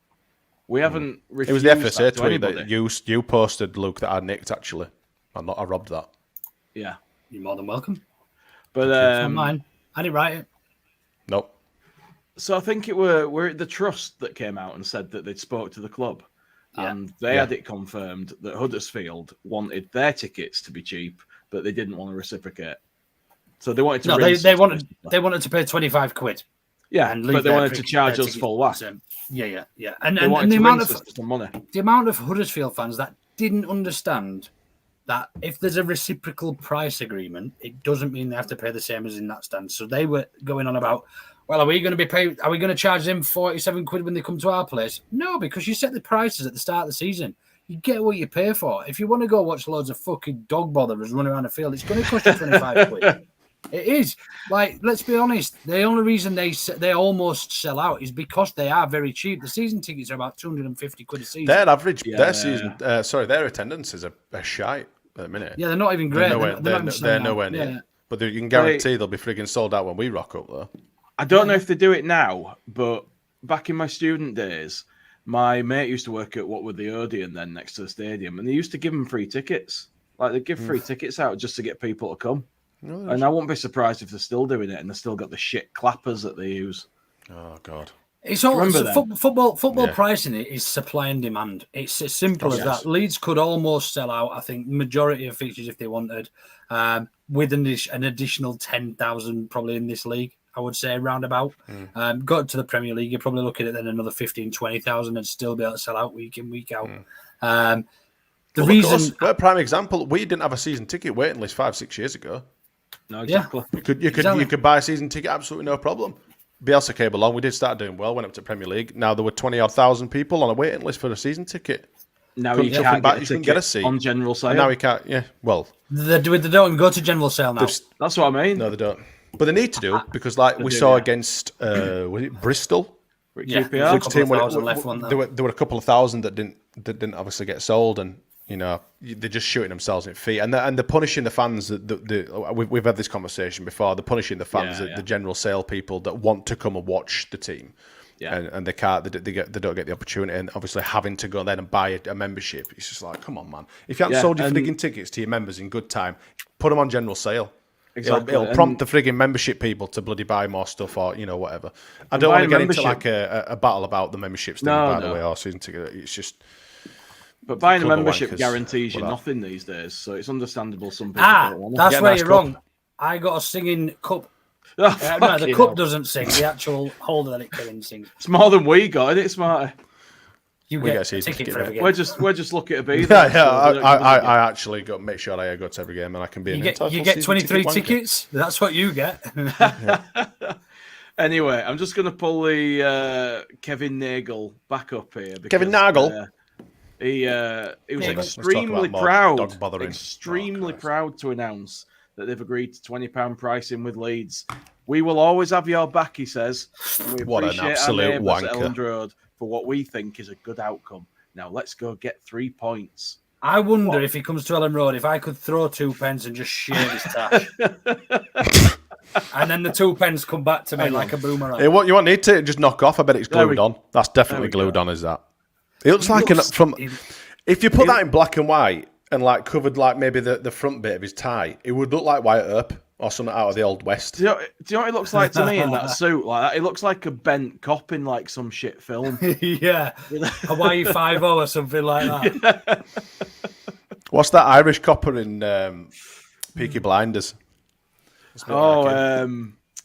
We haven't refused. It was the FSA that to tweet anybody. that you posted, Luke, that I nicked, actually. I robbed that. Yeah. You're more than welcome. But It's not mine. I didn't write it. Nope. So I think it were the trust that came out and said that they'd spoke to the club. Yeah. And they had it confirmed that Huddersfield wanted their tickets to be cheap, but they didn't want to reciprocate. So they wanted to. No, they wanted to pay 25 quid. Yeah, and but they wanted to their charge us ticket full whack. Yeah. And They wanted the to amount rinse of us for some money. the amount of Huddersfield fans that didn't understand that if there's a reciprocal price agreement, it doesn't mean they have to pay the same as in that stand. So they were going on about, well, are we going to charge them 47 quid when they come to our place? No, because you set the prices at the start of the season. You get what you pay for. If you want to go watch loads of fucking dog botherers run around the field, it's going to cost you 25 quid. It is. Like, let's be honest. The only reason they almost sell out is because they are very cheap. The season tickets are about 250 quid a season. Their average, their attendance is a shite at the minute. Yeah, they're not even great. They're nowhere near. Yeah. But you can guarantee they'll be frigging sold out when we rock up, though. I don't know if they do it now, but back in my student days, my mate used to work at what were the Odeon then next to the stadium, and they used to give them free tickets. Like, they'd give free tickets out just to get people to come. No, and I wouldn't be surprised if they're still doing it and they've still got the shit clappers that they use. Oh, God. It's all football pricing is supply and demand. It's as simple as that. Leeds could almost sell out, I think, majority of fixtures if they wanted, with an additional 10,000 probably in this league, I would say, roundabout. Go to the Premier League, you're probably looking at then another 15,000, 20,000 and still be able to sell out week in, week out. A prime example, we didn't have a season ticket waiting list 5-6 years ago. No, exactly. Yeah. You could buy a season ticket absolutely no problem. Bielsa came along. We did start doing well. Went up to Premier League. Now there were 20,000 people on a waiting list for a season ticket. Now you can't get a seat on general sale. And now we can't. Yeah, well, they don't go to general sale now. That's what I mean. No, they don't. But they need to do because, like we saw against, was it Bristol? QPR. There were a couple of thousand that didn't obviously get sold, and you know they're just shooting themselves in the feet, and they're punishing the fans. We've had this conversation before. They're punishing the fans, the general sale people that want to come and watch the team, and they can't. They don't get the opportunity, and obviously having to go then and buy a membership. It's just like, come on, man. If you haven't sold your frigging tickets to your members in good time, put them on general sale. Exactly. It'll prompt the frigging membership people to bloody buy more stuff or whatever. I don't want to get into like a battle about the memberships thing, by the way, or season ticket. It's just. But buying a membership guarantees you nothing these days, so it's understandable some people don't want to. That's where you're wrong. I got a singing cup. No, the cup doesn't sing. The actual holder that it came in sings. It's more than we got, isn't it, Smarty? You get a ticket for every game. We're just lucky to be there. I actually make sure I go to every game and I can be. You get 23 tickets. That's what you get. Anyway, I'm just going to pull the Kevin Nagel back up here. Because, Kevin Nagel. He was extremely proud to announce that they've agreed to £20 pricing with Leeds. We will always have your back, he says. We what an absolute wanker. At Elland Road for what we think is a good outcome. Now let's go get 3 points. I wonder if he comes to Elland Road, if I could throw 2 pence and just shave his tash. And then the 2 pence come back to me like a boomerang. Hey, what you want need to just knock off? I bet it's glued on. That's definitely glued on, is that? It looks like if you put that in black and white and like covered like maybe the front bit of his tie, it would look like Wyatt Earp or something out of the Old West. Do you know what it looks like to me in that suit? Like that? It looks like a bent cop in like some shit film. Yeah, Hawaii 5-0 or something like that. What's that Irish copper in Peaky Blinders? They've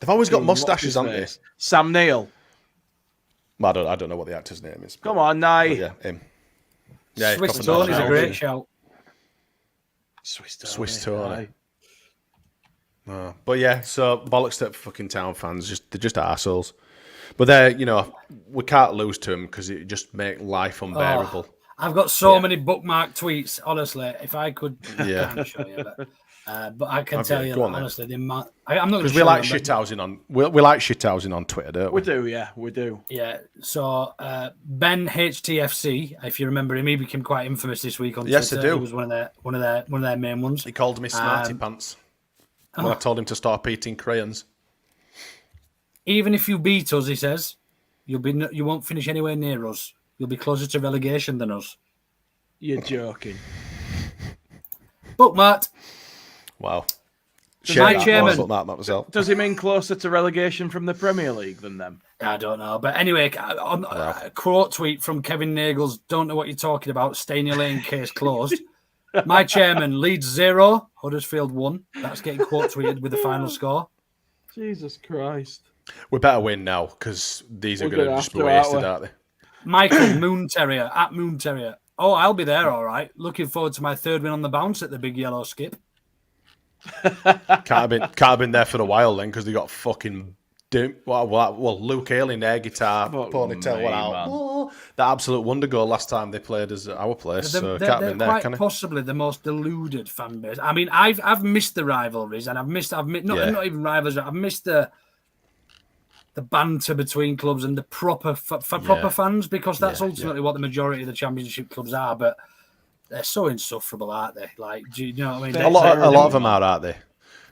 always got mustaches, haven't they? Sam Neill. I don't know what the actor's name is. Come on, Nye. Yeah, him. Yeah, Swiss Tony's a great shout. Swiss Tony. But yeah, so bollocks to fucking Town fans. They're just arseholes. But we can't lose to them because it just make life unbearable. I've got so many bookmark tweets. Honestly, if I could, I can't show you. But I can tell you, honestly, I'm not because we like shithousing on. We like shithousing on Twitter, don't we? We do, yeah, we do. Yeah. So Ben HTFC, if you remember him, he became quite infamous this week on Twitter. Yes, I do. He was one of their main ones. He called me Smarty Pants when I told him to stop eating crayons. Even if you beat us, he says, you won't finish anywhere near us. You'll be closer to relegation than us. You're joking. Bookmarked. Wow. My chairman. Does he mean closer to relegation from the Premier League than them? I don't know. But anyway, a quote tweet from Kevin Nagel's "Don't know what you're talking about. Stay in your lane. Case closed." My chairman, Leeds 0, Huddersfield 1. That's getting quote tweeted with the final score. Jesus Christ. We better win now because these are going to just be wasted, aren't they? Michael Moon Terrier at Moon Terrier. Oh, I'll be there, all right. Looking forward to my third win on the bounce at the Big Yellow Skip. Can't have been there for a while then because they got fucking Luke Ayling, air guitar, ponytail went out. That absolute wonder goal last time they played as our place. So can't have been there, quite can it? Possibly the most deluded fan base. I mean, I've missed the rivalries and I've missed not even rivalries. I've missed the banter between clubs and the proper fans because that's ultimately what the majority of the Championship clubs are. But they're so insufferable, aren't they? Like, do you know what I mean? A lot of them are, aren't they?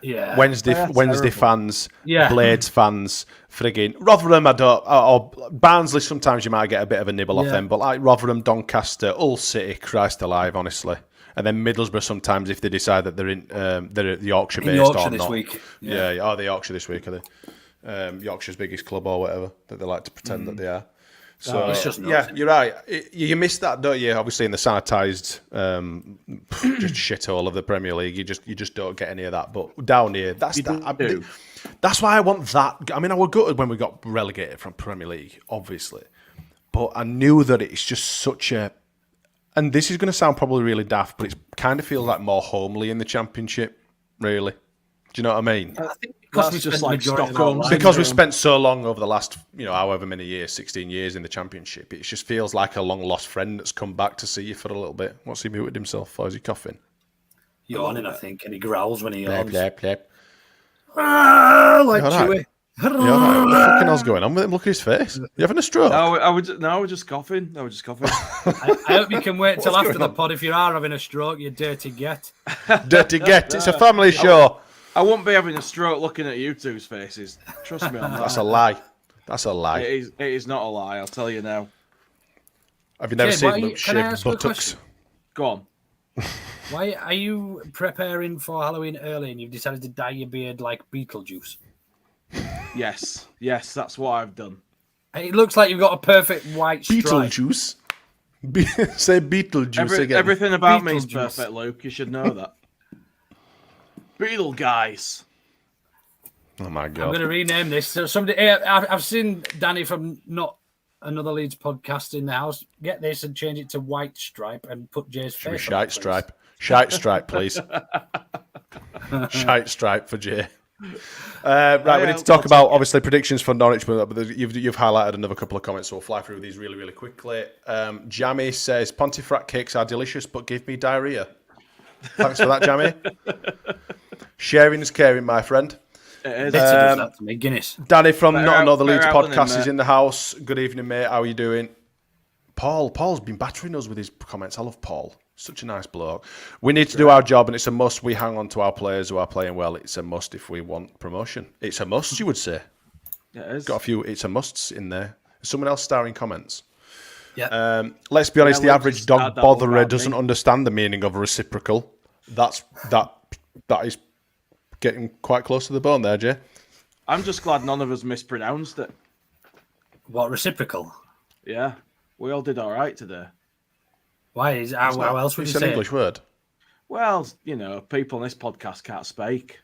Yeah. Wednesday fans, Blades fans, frigging Rotherham. Or Barnsley. Sometimes you might get a bit of a nibble off them, but like Rotherham, Doncaster, Hull City, Christ alive, honestly. And then Middlesbrough sometimes if they decide that they're Yorkshire based or this not. Week. Yeah. The Yorkshire this week, are they? Yorkshire's biggest club or whatever that they like to pretend that they are. So you're right. You miss that, don't you? Obviously, in the sanitised just shithole of the Premier League, you just don't get any of that. But down here, that's why I want that. I mean, I was gutted when we got relegated from Premier League, obviously, but I knew that it's just such a. And this is going to sound probably really daft, but it kind of feels like more homely in the Championship. Really, do you know what I mean? I think because we just like Stockholm. Because we spent so long over the last, however many years, 16 years in the Championship, it just feels like a long lost friend that's come back to see you for a little bit. What's he muted himself for? Is he coughing? Yawning, I think, and he growls when he yawns. Like Chewy. What the fucking hell's going on with him? Look at his face. You having a stroke? No, we're just coughing. I hope you can wait till after the pod. If you are having a stroke, you dirty get. Dirty get. It's a family show. I won't be having a stroke looking at you two's faces. Trust me on that. That's a lie. That's a lie. It is not a lie, I'll tell you now. Have you never seen Luke shave buttocks? Go on. Why are you preparing for Halloween early and you've decided to dye your beard like Beetlejuice? Yes, that's what I've done. It looks like you've got a perfect white stripe. Beetlejuice? Say Beetlejuice again. Everything about me is perfect, Luke. You should know that. Beetle guys. Oh my god! I'm going to rename this. So I've seen Danny from Not Another Leeds podcast in the house. Get this and change it to White Stripe and put Jay's face. Shite Stripe. Shite Stripe, please. Shite Stripe for Jay. Right, we need to talk about obviously predictions for Norwich, but you've highlighted another couple of comments, so we'll fly through these really, really quickly. Jamie says Pontefract cakes are delicious, but give me diarrhea. Thanks for that, Jamie. Sharing is caring, my friend. It is. Guinness. Danny from Not Another Leeds podcast is in the house. Good evening, mate. How are you doing? Paul's been battering us with his comments. I love Paul. Such a nice bloke. We need to do our job, and it's a must. We hang on to our players who are playing well. It's a must if we want promotion. It's a must, you would say. Yeah, it is. Got a few it's a musts in there. Someone else starring comments. Yeah. Let's be honest, the average dog botherer doesn't understand the meaning of a reciprocal. That is getting quite close to the bone there, Jay. I'm just glad none of us mispronounced it. What, reciprocal? Yeah. We all did all right today. Why? How else would you say it's an English word. Well, people on this podcast can't speak.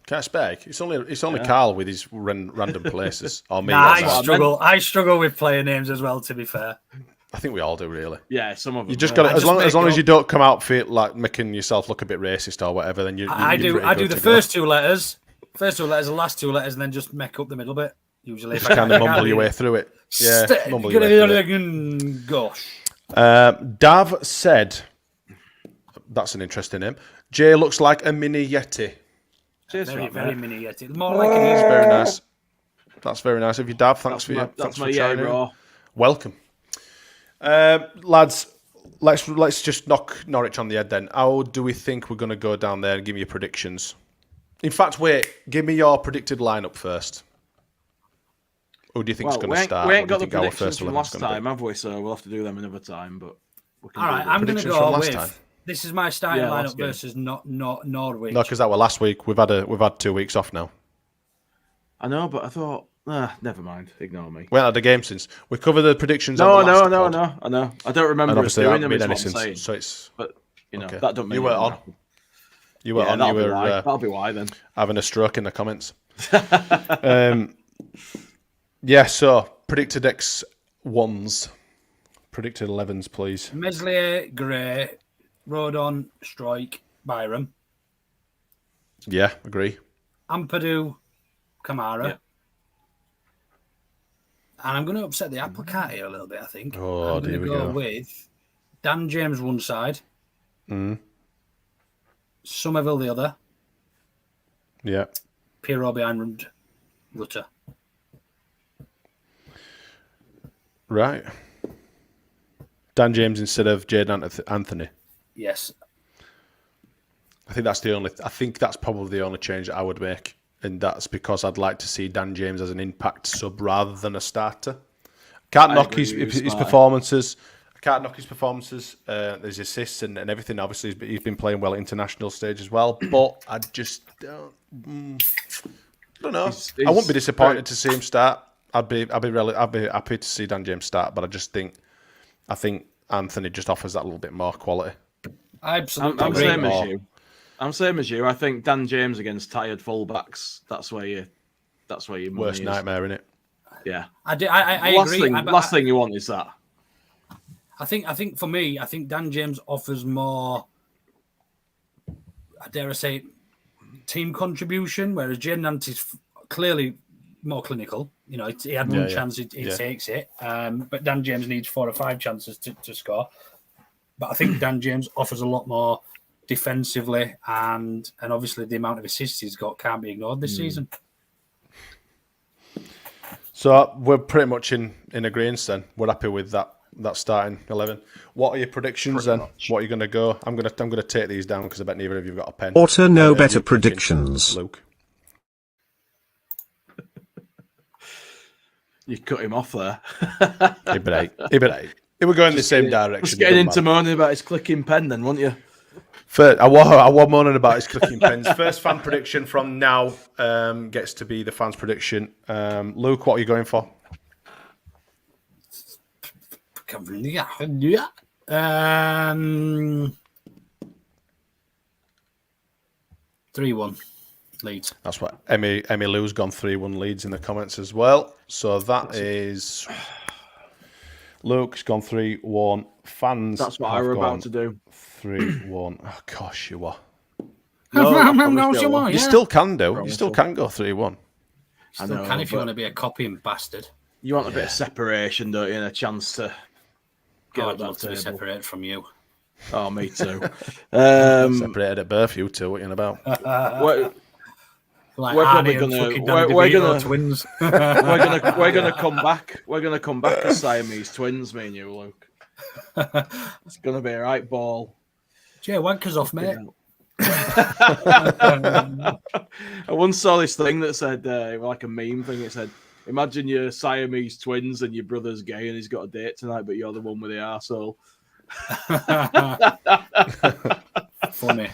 Can't speak. It's only Carl with his random places. Or me. Nah, I I struggle with player names as well. To be fair, I think we all do, really. Yeah, some of them. You just got to, as long as you don't come out for it, like making yourself look a bit racist or whatever. Then I do the first two letters, the last two letters, and then just make up the middle bit. Usually, just kind of mumble your way through it. Yeah, mumble your way through it. Gosh. Dav said, "That's an interesting name." Jay looks like a mini Yeti. Very mini Yeti. More like an That's very nice. That's very nice of you, Dav. Thanks for trying. Raw. Welcome, lads. Let's just knock Norwich on the head then. How do we think we're going to go down there and give me your predictions? In fact, wait. Give me your predicted lineup first. Who do you think is going to start? We ain't got the predictions from last time, have we? So we'll have to do them another time. But all right, I'm going to go with. This is my starting lineup versus not Norwich. No, because that were last week. We've had 2 weeks off now. I know, but I thought, never mind. Ignore me. We haven't had a game since. We covered the predictions. No. I know. I don't remember us doing them. Is what I'm saying. So it's, but that don't mean you were on. You were on. That'll be why then. Having a stroke in the comments. So predicted X1s, predicted 11s, please. Meslier, Gray, Rodon, Strike, Byram. Yeah, agree. Ampadu, Kamara. Yeah. And I'm going to upset the apple cart here a little bit, I think. Oh, I'm going to go with Dan James one side. Somerville the other. Yeah. Pirro behind Rutter. Right. Dan James instead of Jed Anthony. Yes. I think that's probably the only change that I would make, and that's because I'd like to see Dan James as an impact sub rather than a starter. Can't knock his performances. I can't knock his performances. There's assists and everything. Obviously, he's been playing well at international stage as well. But I just don't know. I wouldn't be disappointed to see him start. I'd be happy to see Dan James start. But I think Anthony just offers that little bit more quality. Absolutely. I'm same as you. I think Dan James against tired fullbacks. That's where you. Worst nightmare, innit? Yeah. I agree. Last thing you want is that. I think for me, I think Dan James offers more. Dare I say, team contribution, whereas Jed Nante's clearly more clinical. He had one chance, he takes it. But Dan James needs 4 or 5 chances to score. But I think Dan James offers a lot more defensively, and obviously the amount of assists he's got can't be ignored this season. So we're pretty much in agreement then. We're happy with that starting 11. What are your predictions then? What are you going to go? I'm going to take these down because I bet neither of you've got a pen. Orta no better predictions. Luke. You cut him off there. He were going in the same direction. Just getting into moaning about his clicking pen then, weren't you? I was moaning about his clicking pens. First fan prediction from now gets to be the fans' prediction. Luke, what are you going for? 3-1 Leeds. That's what Emmy Lou's gone 3-1 Leeds in the comments as well. So that is Luke's gone 3-1. Fans. That's what I were about to do. 3-1. Oh gosh, you are. No, you still can do. You still can go 3-1. Still can if you want to be a copying bastard. You want a bit of separation, don't you? And a chance to get I'd love to be separated from you. Oh, me too. Separated at birth, you two. What are you on about? Like we're probably gonna twins. we're gonna come back. We're gonna come back as Siamese twins, me and you, Luke. It's gonna be a right ball. Jay, wankers off, mate. I once saw this thing that said, like a meme thing. It said, "Imagine you're Siamese twins and your brother's gay and he's got a date tonight, but you're the one with the arsehole." Funny.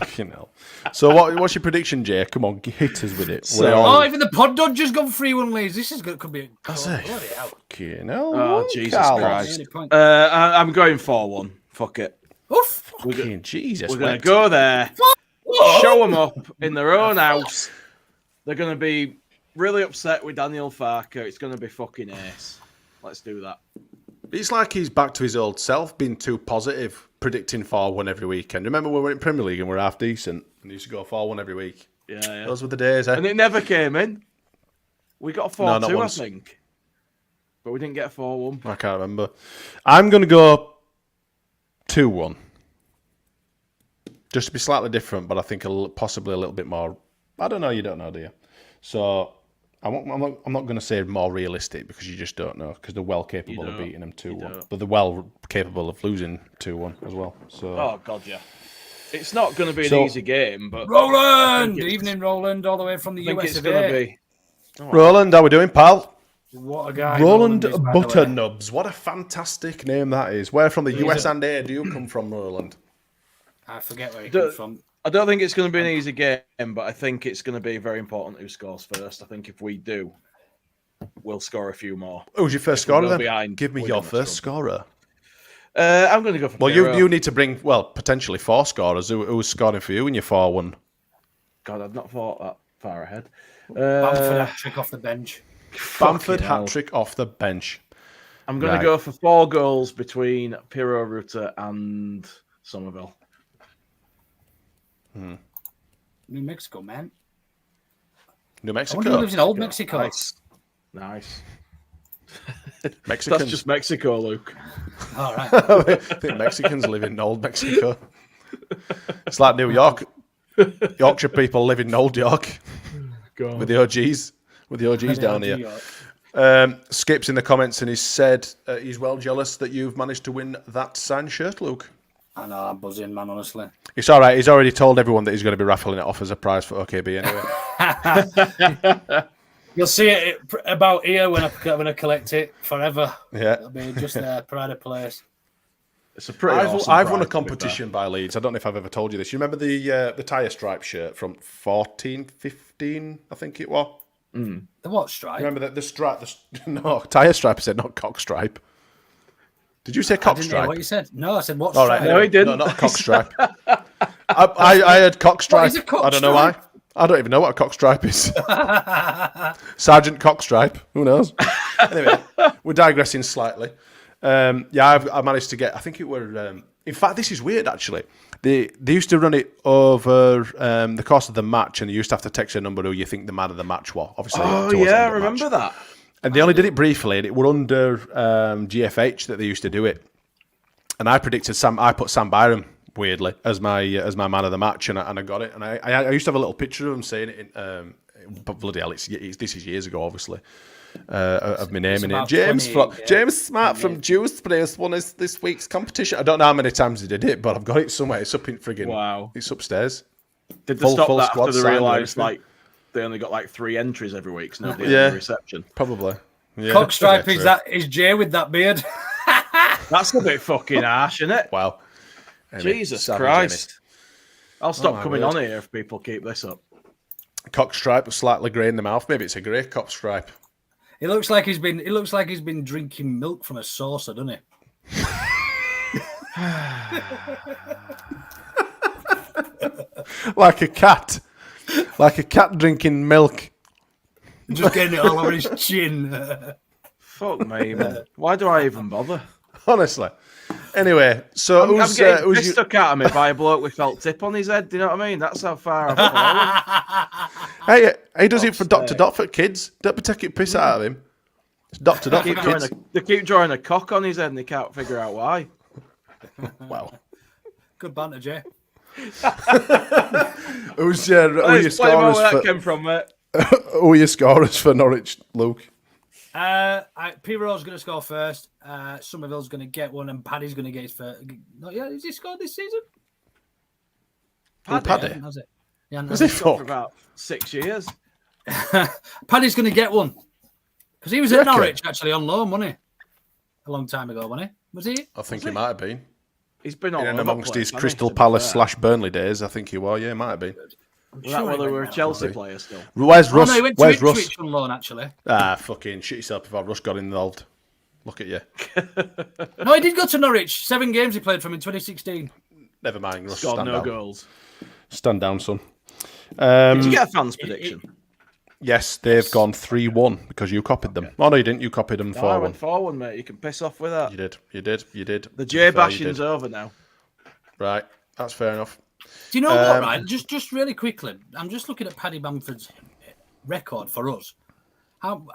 So what's your prediction, Jay? Come on, hit us with it. Even the pod dodge just gone 3-1 Leeds. This could be. Oh, Jesus Christ! I'm going 4-1. Fuck it. Oof. Fucking Jesus. We're going to go there, show them up in their own house. They're going to be really upset with Daniel Farker. It's going to be fucking ace. Let's do that. It's like he's back to his old self, being too positive, predicting 4-1 every weekend. Remember when we were in Premier League and we were half decent and he used to go 4-1 every week? Yeah. Those were the days, eh? And it never came in. We got a 4-2, I once. think. But we didn't get a 4-1. I can't remember. I'm going to go 2-1. Just to be slightly different, but I think possibly a little bit more. I don't know. You don't know, do you? So I'm not going to say more realistic because you just don't know because they're well capable of beating them 2-1. But they're well capable of losing 2-1 as well. So. Oh, God, yeah. It's not going to be an easy game, but... Roland! Evening, Roland, all the way from the US. It's going to be... Roland, how we doing, pal? What a guy. Roland is, Butternubs. What a fantastic name that is. Where from the US and A do you come from, Roland? I forget where he comes from. I don't think it's going to be an easy game, but I think it's going to be very important who scores first. I think if we do, we'll score a few more. Who's your first scorer then? Behind, Give me your first scorer. I'm going to go for Well, you need to bring, potentially 4 scorers. Who's scoring for you in your 4-1? God, I've not thought that far ahead. Bamford hat-trick off the bench. Bamford hat-trick off the bench. I'm going to go for 4 goals between Piro Ruta and Somerville. New Mexico, man. New Mexico. I wonder who lives in Old Mexico. Nice. Mexicans. That's just Mexico, Luke. All right. I think Mexicans live in Old Mexico. It's like New York. Yorkshire people live in Old York with the OGs. With the OGs down here. Skip's in the comments and he said he's well jealous that you've managed to win that signed shirt, Luke. I know, I'm buzzing, man, honestly. It's all right. He's already told everyone that he's going to be raffling it off as a prize for OKB anyway. You'll see it about here when I collect it forever. Yeah. It'll be just a pride of place. It's a pretty awesome I've won a prize, competition by Leeds. I don't know if I've ever told you this. You remember the tyre stripe shirt from 14, 15, I think it was? The what stripe? Remember the stripe? No, tyre stripe. I said not cock stripe. Did you say cock I didn't stripe? hear what you said. No, I said what All stripe? right, No, he didn't. No, not cock stripe. I had cock stripe. is a cock I don't know why. I don't even know what a cock stripe is. Sergeant Cockstripe. Who knows? Anyway, we're digressing slightly. I managed to get. I think it were. In fact, this is weird. Actually, they used to run it over the course of the match, and you used to have to text a number who you think the man of the match was. Obviously, I remember that. And they only did it briefly, and it were under GFH that they used to do it. And I predicted I put Sam Byram weirdly as my man of the match, and I got it. And I used to have a little picture of him saying it. But bloody hell, this is years ago, obviously. Of me naming it. James Smart from Juice Place won this week's competition. I don't know how many times he did it, but I've got it somewhere. It's up in friggin'. Wow. It's upstairs. Did they stop that squad after they signed realised and everything. they only got 3 entries every week, so nobody had the reception? Probably. Yeah, Cockstripe is Jay with that beard. That's a bit fucking harsh, isn't it? Wow. Jesus Christ. I'll stop coming on here if people keep this up. Cockstripe with slightly grey in the mouth. Maybe it's a grey cockstripe. It looks like he's been drinking milk from a saucer, doesn't he? Like a cat drinking milk. Just getting it all over his chin. Fuck me, man. Why do I even bother? Honestly. Anyway, so I'm getting piss stuck out of me by a bloke with felt tip on his head. Do you know what I mean? That's how far I've fallen. He does it for Dr. Dot for kids. Don't be taking piss out of him. It's Dr. Dot for kids. They keep drawing a cock on his head and they can't figure out why. Wow. Good banter, Jay. Who's your scorers where that came from, mate. Who are your scorers for Norwich, Luke? Piro's going to score first. Somerville's going to get one, and Paddy's going to get his first. Has he scored this season? Paddy? Has it? Yeah, Has he For about 6 years. Paddy's going to get one because he was at Norwich actually on loan, wasn't he? A long time ago, wasn't he? Was he? I think he might have been. He's been on amongst his Crystal Palace / Burnley days. I think he was. Yeah, might have been. Was that whether we're a Chelsea player still? Where's Russ? No, he went Where's to Russ? Ipswich on loan, actually. Fucking shit yourself if Russ got involved. Look at you. No, he did go to Norwich. 7 games he played for him in 2016. Never mind. Russ, Scored stand no down. goals. Stand down, son. Did you get a fans prediction? Yes, they've gone 3-1 because you copied them. Oh, no, you didn't. You copied them 4-1. I went 4-1, mate. You can piss off with that. You did. The J bashing's over now. Right, that's fair enough. Do you know what, right? Just really quickly, I'm just looking at Paddy Bamford's record for us.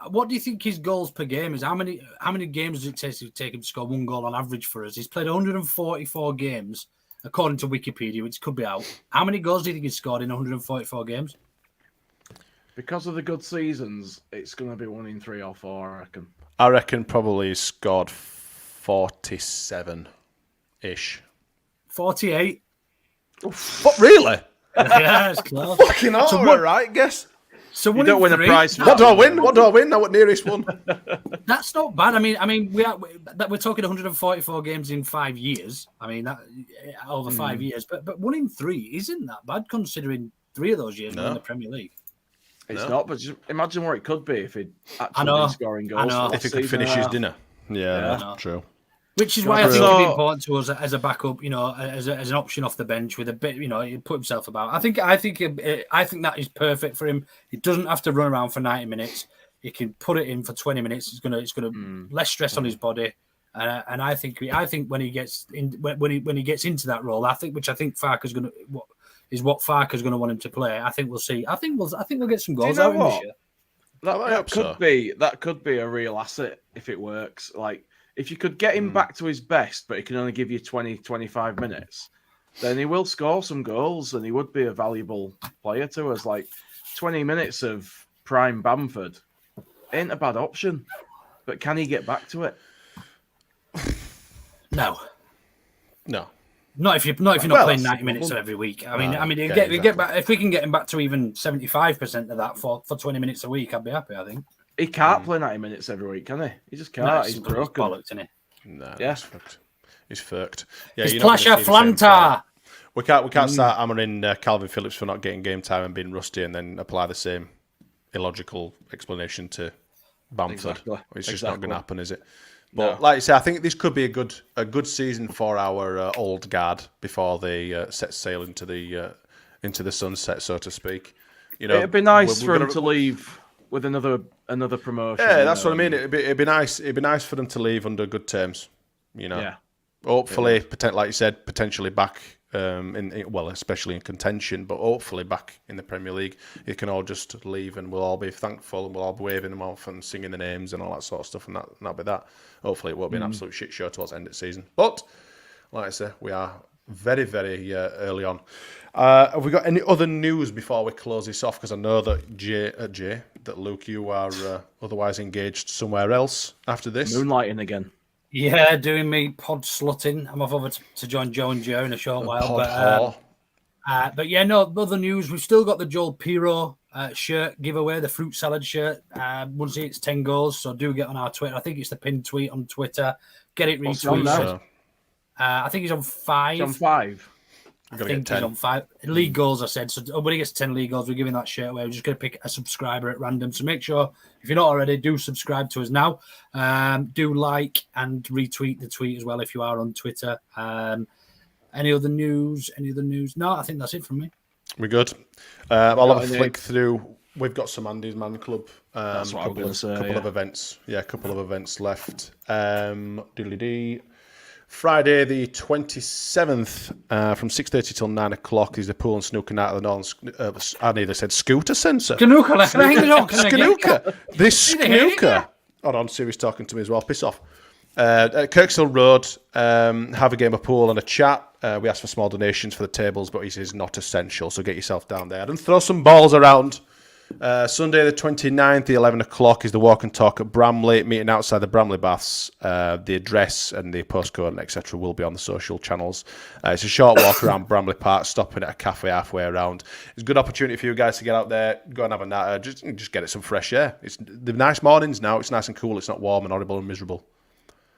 What do you think his goals per game is? How many games does it take him to score 1 goal on average for us? He's played 144 games, according to Wikipedia, which could be out. How many goals do you think he's scored in 144 games? Because of the good seasons, it's going to be 1 in 3 or 4, I reckon. I reckon probably he's scored 47-ish. 48. What, really? Yeah, it's close. Fucking all right, guess. So You don't win a prize for What do I win? What nearest one? That's not bad. I mean, we're talking 144 games in 5 years. I mean, that over 5 years, but 1 in 3 isn't that bad considering 3 of those years were in the Premier League. It's not, but just imagine what it could be if he'd actually been scoring goals. If he could finish his dinner. Yeah, true. Which is why I think it'd be important to us as a backup, as an option off the bench with a bit, he put himself about. I think that is perfect for him. He doesn't have to run around for 90 minutes. He can put it in for 20 minutes. It's gonna less stress on his body. And I think when he gets into that role, what Farke's gonna want him to play. I think we'll see. I think we'll get some goals out of him this year. That could be a real asset if it works. Like, if you could get him back to his best, but he can only give you 20, 25 minutes, then he will score some goals and he would be a valuable player to us. Like, 20 minutes of prime Bamford ain't a bad option, but can he get back to it? No. Not if you're not playing 90 minutes every week. I mean, get back, if we can get him back to even 75% of that for 20 minutes a week, I'd be happy, I think. He can't play 90 minutes every week, can he? He just can't. No, he's broken. Bollocks, isn't he? No, Yeah. He's fucked. Yeah, It's Plasha Flanta. We can't start hammering Calvin Phillips for not getting game time and being rusty, and then apply the same illogical explanation to Bamford. Exactly. It's just not going to happen, is it? But like I say, I think this could be a good season for our old guard before they set sail into the sunset, so to speak. It'd be nice for him to leave with another promotion. Yeah, that's what I mean. It'd be nice. It'd be nice for them to leave under good terms. Yeah. Hopefully, like you said, potentially back especially in contention, but hopefully back in the Premier League. You can all just leave, and we'll all be thankful, and we'll all be waving them off and singing the names and all that sort of stuff, and that'll be that. Hopefully, it won't be an absolute shit show towards the end of the season. But like I say, we are very, very early on. Have we got any other news before we close this off? Because I know that Luke, you are otherwise engaged somewhere else after this. Moonlighting again. Yeah, doing me pod slutting. I'm off over to join Joe and Joe in a short while. But yeah, no, other news. We've still got the Joel Piro shirt giveaway, the fruit salad shirt. Once it's 10 goals, so do get on our Twitter. I think it's the pinned tweet on Twitter. Get it retweeted. I think he's on 5. He's on 5. I think he's on 5 league goals. I said so. When he gets 10 league goals, we're giving that shirt away. We're just going to pick a subscriber at random. So make sure if you're not already, do subscribe to us now. Do like and retweet the tweet as well if you are on Twitter. Any other news? No, I think that's it from me. We're good. I'll have a flick through. We've got some Andy's Man Club. That's what I was going to say. Couple of events. Yeah, a couple of events left. Friday the 27th from 6:30 till 9 o'clock is the pool and snooker night of the Northern... I nearly said scooter centre. Snooker. This snooker. Hold on, Siri's talking to me as well. Piss off. At Kirkshill Road, have a game of pool and a chat. We ask for small donations for the tables, but it is not essential, so get yourself down there and throw some balls around. Sunday the 29th, the 11 o'clock is the walk and talk at Bramley, meeting outside the Bramley Baths. The address and the postcode and etc. will be on the social channels. It's a short walk around Bramley Park, stopping at a cafe halfway around. It's a good opportunity for you guys to get out there, go and have a natter, just get it some fresh air. It's the nice mornings now, it's nice and cool, it's not warm and horrible and miserable.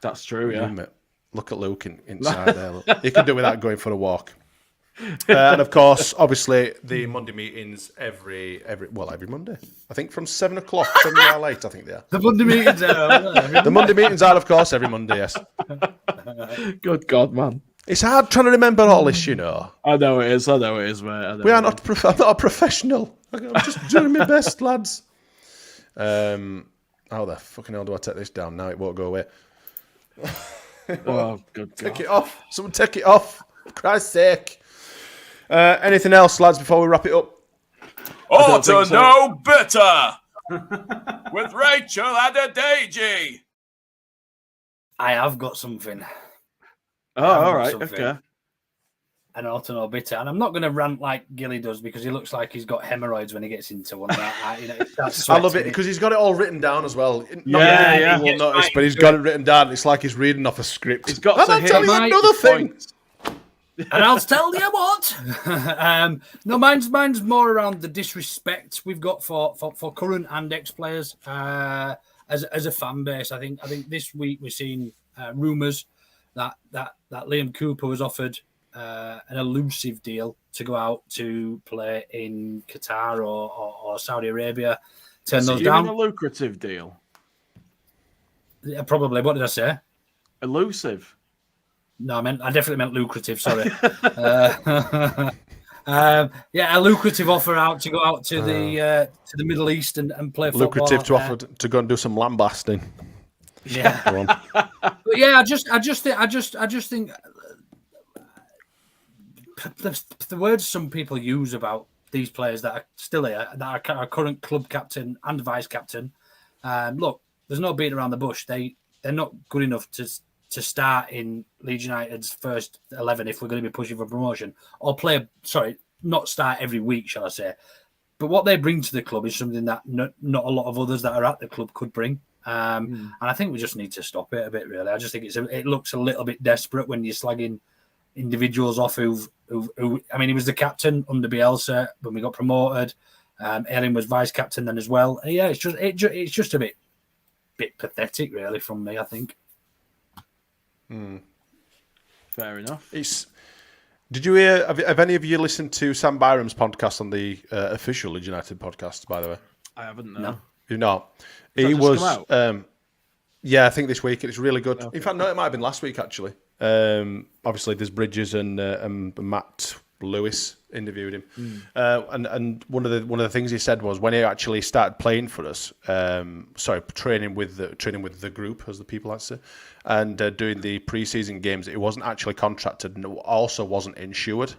That's true, yeah. Look at Luke inside there. Look. You can do without going for a walk. And of course, obviously, the Monday meetings every Monday. I think from 7 o'clock, 7 or 8, I think they are. The Monday meetings are. The Monday meetings are, of course, every Monday, yes. Good God, man. It's hard trying to remember all this, you know. I know it is, mate. I'm not a professional. I'm just doing my best, lads. How the fucking hell do I take this down now? It won't go away. Oh, good God. Take it off. Someone take it off. For Christ's sake. Anything else, lads, before we wrap it up? Orta no better with Rachel Adedeji. I have got something. Oh, all right. Okay. An Orta no bitter. And I'm not going to rant like Gilly does because he looks like he's got hemorrhoids when he gets into one. I love it because he's got it all written down as well. Yeah. You won't notice, but he's got it written down. It's like he's reading off a script. He's got and I'll tell you another thing. And I'll tell you what. No, mine's more around the disrespect we've got for current and ex-players as a fan base. I think this week we're seeing rumours that Liam Cooper was offered an elusive deal to go out to play in Qatar or Saudi Arabia. Turn those down. A lucrative deal. Yeah, probably. What did I say? Elusive. No, I definitely meant lucrative. Sorry. A lucrative offer out to go out to the Middle East and play football. Lucrative to offer to go and do some lambasting. Yeah. But yeah, I just think the words some people use about these players that are still here, that are current club captain and vice captain. Look, there's no beating around the bush. They're not good enough to start in Leeds United's first 11 if we're going to be pushing for promotion, or not start every week, shall I say. But what they bring to the club is something that not a lot of others that are at the club could bring. And I think we just need to stop it a bit, really. I just think it looks a little bit desperate when you're slagging individuals off who I mean, he was the captain under Bielsa when we got promoted. Elland was vice captain then as well. And yeah, it's just a bit pathetic, really, from me, I think. Fair enough. Did you hear? Have any of you listened to Sam Byram's podcast on the official Leeds United podcast? By the way, I haven't. No. You've not. He was. Yeah, I think this week it's really good. Okay. In fact, no, it might have been last week actually. Obviously, there's Bridges and Matt Lewis interviewed him, and one of the things he said was when he actually started playing for us, training with the group, as the people like to say, and doing the pre-season games, it wasn't actually contracted and also wasn't insured.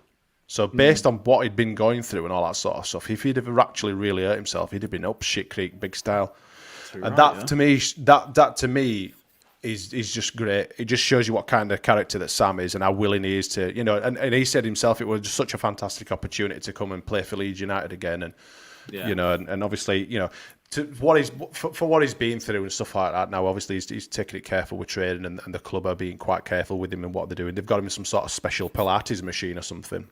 So based on what he'd been going through and all that sort of stuff, if he'd have actually really hurt himself, he'd have been up shit creek big style. And to me is just great. It just shows you what kind of character that Sam is and how willing he is to, and he said himself it was just such a fantastic opportunity to come and play for Leeds United again. And, and obviously, for what he's been through and stuff like that now, obviously he's taking it careful with training and the club are being quite careful with him and what they're doing. They've got him in some sort of special Pilates machine or something.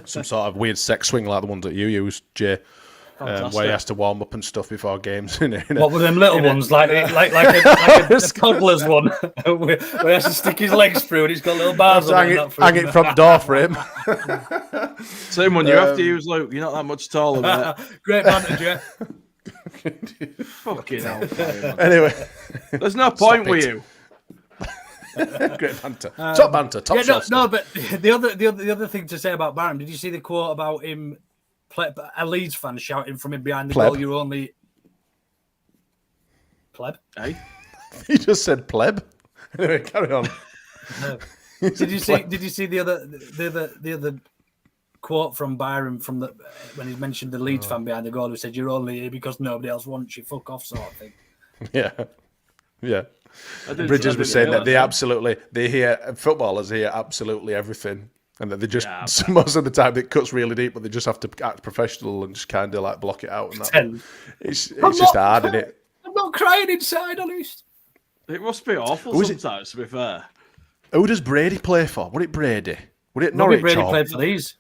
Some sort of weird sex swing like the ones that you use, Jay. Where he has to warm up and stuff before games. What were them little ones, like a toddler's one, where he has to stick his legs through and he's got little bars on it. Hang it front door for him. Same one you have to use, Luke. You're not that much taller, mate. Great banter, Jeff. Fucking hell. Anyway. There's no point with you. Great banter. Top banter. Top shots. No, but the other thing to say about Barham, did you see the quote about him? A Leeds fan shouting from him behind the goal, "You're only pleb." Hey, he just said pleb. Anyway, carry on. Did you see the other quote from Byram when he mentioned the Leeds fan behind the goal who said, "You're only here because nobody else wants you." Fuck off, sort of thing. Yeah. Bridges was saying that they hear footballers hear absolutely everything. And that they just, most of the time, it cuts really deep, but they just have to act professional and just kind of like block it out. And that. It's just hard, isn't it? I'm not crying inside, honest. It must be awful sometimes, to be fair. Who does Brady play for? Was it Brady? Was it Norwich? Brady played for these.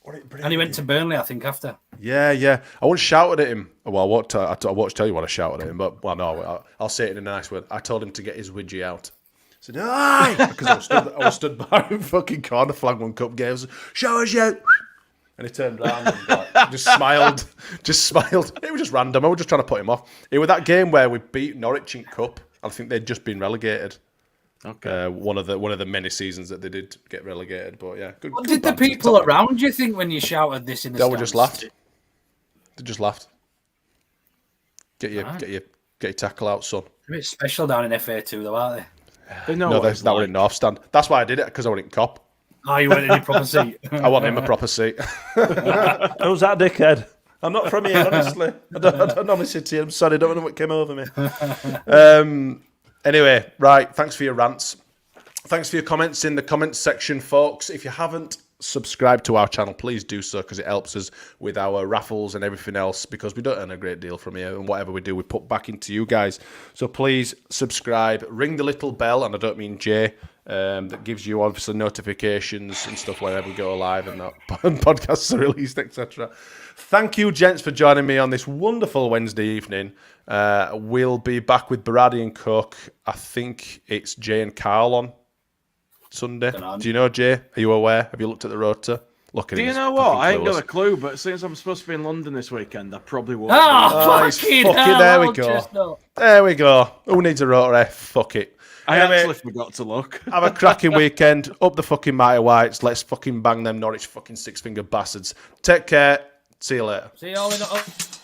And he went to Burnley, I think, after. Yeah. I once shouted at him. Well, I won't tell you what I shouted at him, but, I'll say it in a nice word. I told him to get his widgie out. I said, aye! Because I was stood by him fucking corner flag one cup games. Show us you! And he turned around and just smiled. It was just random. I was just trying to put him off. It was that game where we beat Norwich in Cup. I think they'd just been relegated. Okay. One of the many seasons that they did get relegated. But yeah, good. What good did the banter. people around you think when you shouted this in the They stands? just laughed. They just laughed. Get your tackle out, son. A bit special down in FA2 though, aren't they? They know No, what it's that were like. in North Stand. That's why I did it, because I went in cop. Oh, you weren't in a proper seat. I want him a proper seat. Who's that dickhead? I'm not from here, honestly. I don't normally sit here. I'm sorry, I don't know what came over me. Anyway, right. Thanks for your rants. Thanks for your comments in the comments section, folks. If you haven't subscribed to our channel, please do so, because it helps us with our raffles and everything else, because we don't earn a great deal from here, and whatever we do, we put back into you guys. So please subscribe, ring the little bell, and I don't mean Jay, that gives you obviously notifications and stuff whenever we go live and that podcasts are released, etc. Thank you, gents, for joining me on this wonderful Wednesday evening. We'll be back with Baradi and Cook. I think it's Jay and Carl on Sunday. Do you know, Jay? Are you aware? Have you looked at the rotor? Look at Do him. you He's know what? fucking I ain't got clueless. a clue, but since I'm supposed to be in London this weekend, I probably won't. Oh, he's fucking fucking- hell, there we old go. chestnut. There we go. Who needs a rotor? Fuck it. I Anyway, actually forgot to look. have a cracking weekend. Up the fucking Mighty Whites. Let's fucking bang them Norwich fucking six-finger bastards. Take care. See you later. See you all in the...